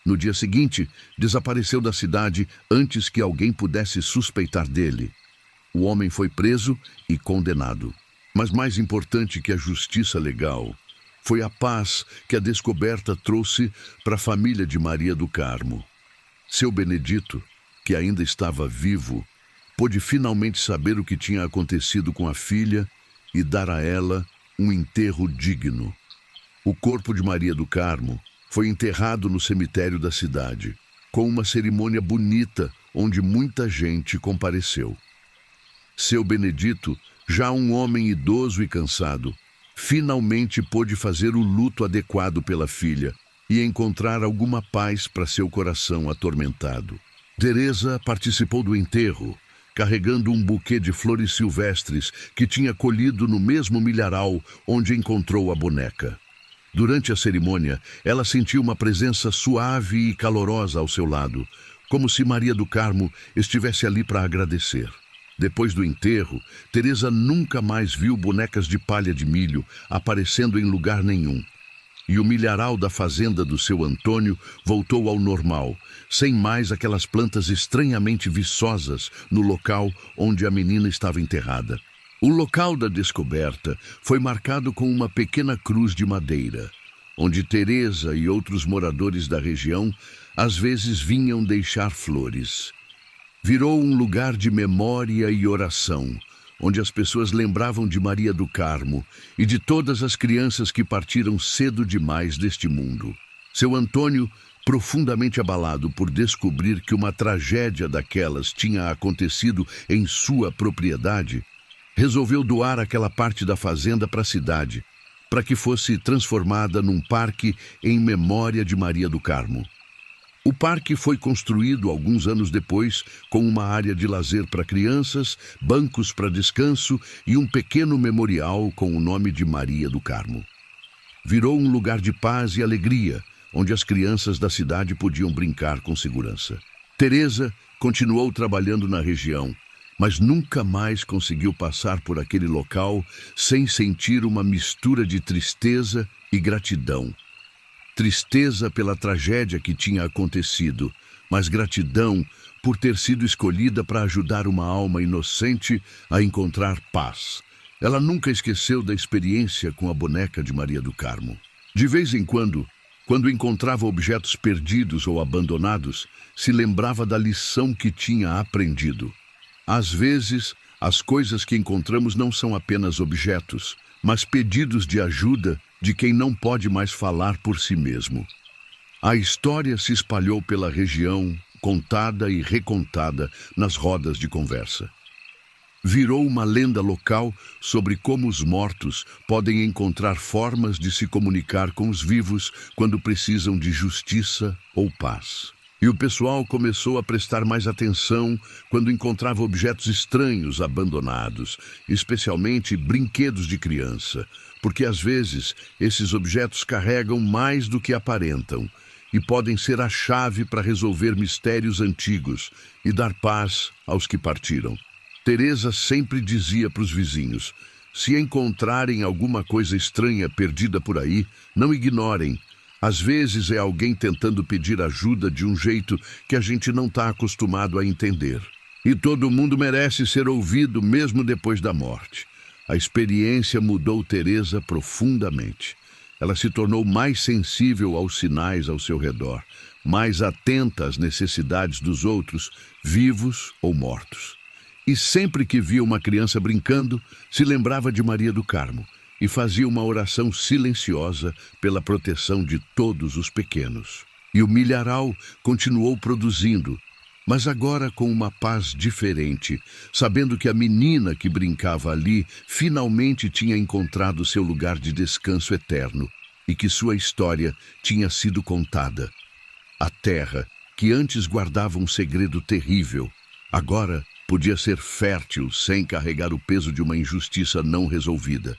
A: No dia seguinte, desapareceu da cidade antes que alguém pudesse suspeitar dele. O homem foi preso e condenado. Mas mais importante que a justiça legal foi a paz que a descoberta trouxe para a família de Maria do Carmo. Seu Benedito, que ainda estava vivo, pôde finalmente saber o que tinha acontecido com a filha e dar a ela um enterro digno. O corpo de Maria do Carmo foi enterrado no cemitério da cidade, com uma cerimônia bonita onde muita gente compareceu. Seu Benedito, já um homem idoso e cansado, finalmente pôde fazer o luto adequado pela filha e encontrar alguma paz para seu coração atormentado. Teresa participou do enterro, carregando um buquê de flores silvestres que tinha colhido no mesmo milharal onde encontrou a boneca. Durante a cerimônia, ela sentiu uma presença suave e calorosa ao seu lado, como se Maria do Carmo estivesse ali para agradecer. Depois do enterro, Teresa nunca mais viu bonecas de palha de milho aparecendo em lugar nenhum. E o milharal da fazenda do seu Antônio voltou ao normal, sem mais aquelas plantas estranhamente viçosas no local onde a menina estava enterrada. O local da descoberta foi marcado com uma pequena cruz de madeira, onde Teresa e outros moradores da região às vezes vinham deixar flores. Virou um lugar de memória e oração, onde as pessoas lembravam de Maria do Carmo e de todas as crianças que partiram cedo demais deste mundo. Seu Antônio, profundamente abalado por descobrir que uma tragédia daquelas tinha acontecido em sua propriedade, resolveu doar aquela parte da fazenda para a cidade, para que fosse transformada num parque em memória de Maria do Carmo. O parque foi construído alguns anos depois com uma área de lazer para crianças, bancos para descanso e um pequeno memorial com o nome de Maria do Carmo. Virou um lugar de paz e alegria, onde as crianças da cidade podiam brincar com segurança. Teresa continuou trabalhando na região, mas nunca mais conseguiu passar por aquele local sem sentir uma mistura de tristeza e gratidão. Tristeza pela tragédia que tinha acontecido, mas gratidão por ter sido escolhida para ajudar uma alma inocente a encontrar paz. Ela nunca esqueceu da experiência com a boneca de Maria do Carmo. De vez em quando encontrava objetos perdidos ou abandonados, se lembrava da lição que tinha aprendido. Às vezes, as coisas que encontramos não são apenas objetos, mas pedidos de ajuda de quem não pode mais falar por si mesmo. A história se espalhou pela região, contada e recontada nas rodas de conversa. Virou uma lenda local sobre como os mortos podem encontrar formas de se comunicar com os vivos quando precisam de justiça ou paz. E o pessoal começou a prestar mais atenção quando encontrava objetos estranhos abandonados, especialmente brinquedos de criança, porque às vezes esses objetos carregam mais do que aparentam e podem ser a chave para resolver mistérios antigos e dar paz aos que partiram. Teresa sempre dizia para os vizinhos: se encontrarem alguma coisa estranha perdida por aí, não ignorem. Às vezes é alguém tentando pedir ajuda de um jeito que a gente não está acostumado a entender. E todo mundo merece ser ouvido mesmo depois da morte. A experiência mudou Teresa profundamente. Ela se tornou mais sensível aos sinais ao seu redor, mais atenta às necessidades dos outros, vivos ou mortos. E sempre que via uma criança brincando, se lembrava de Maria do Carmo e fazia uma oração silenciosa pela proteção de todos os pequenos. E o milharal continuou produzindo, mas agora com uma paz diferente, sabendo que a menina que brincava ali finalmente tinha encontrado seu lugar de descanso eterno e que sua história tinha sido contada. A terra, que antes guardava um segredo terrível, agora podia ser fértil sem carregar o peso de uma injustiça não resolvida.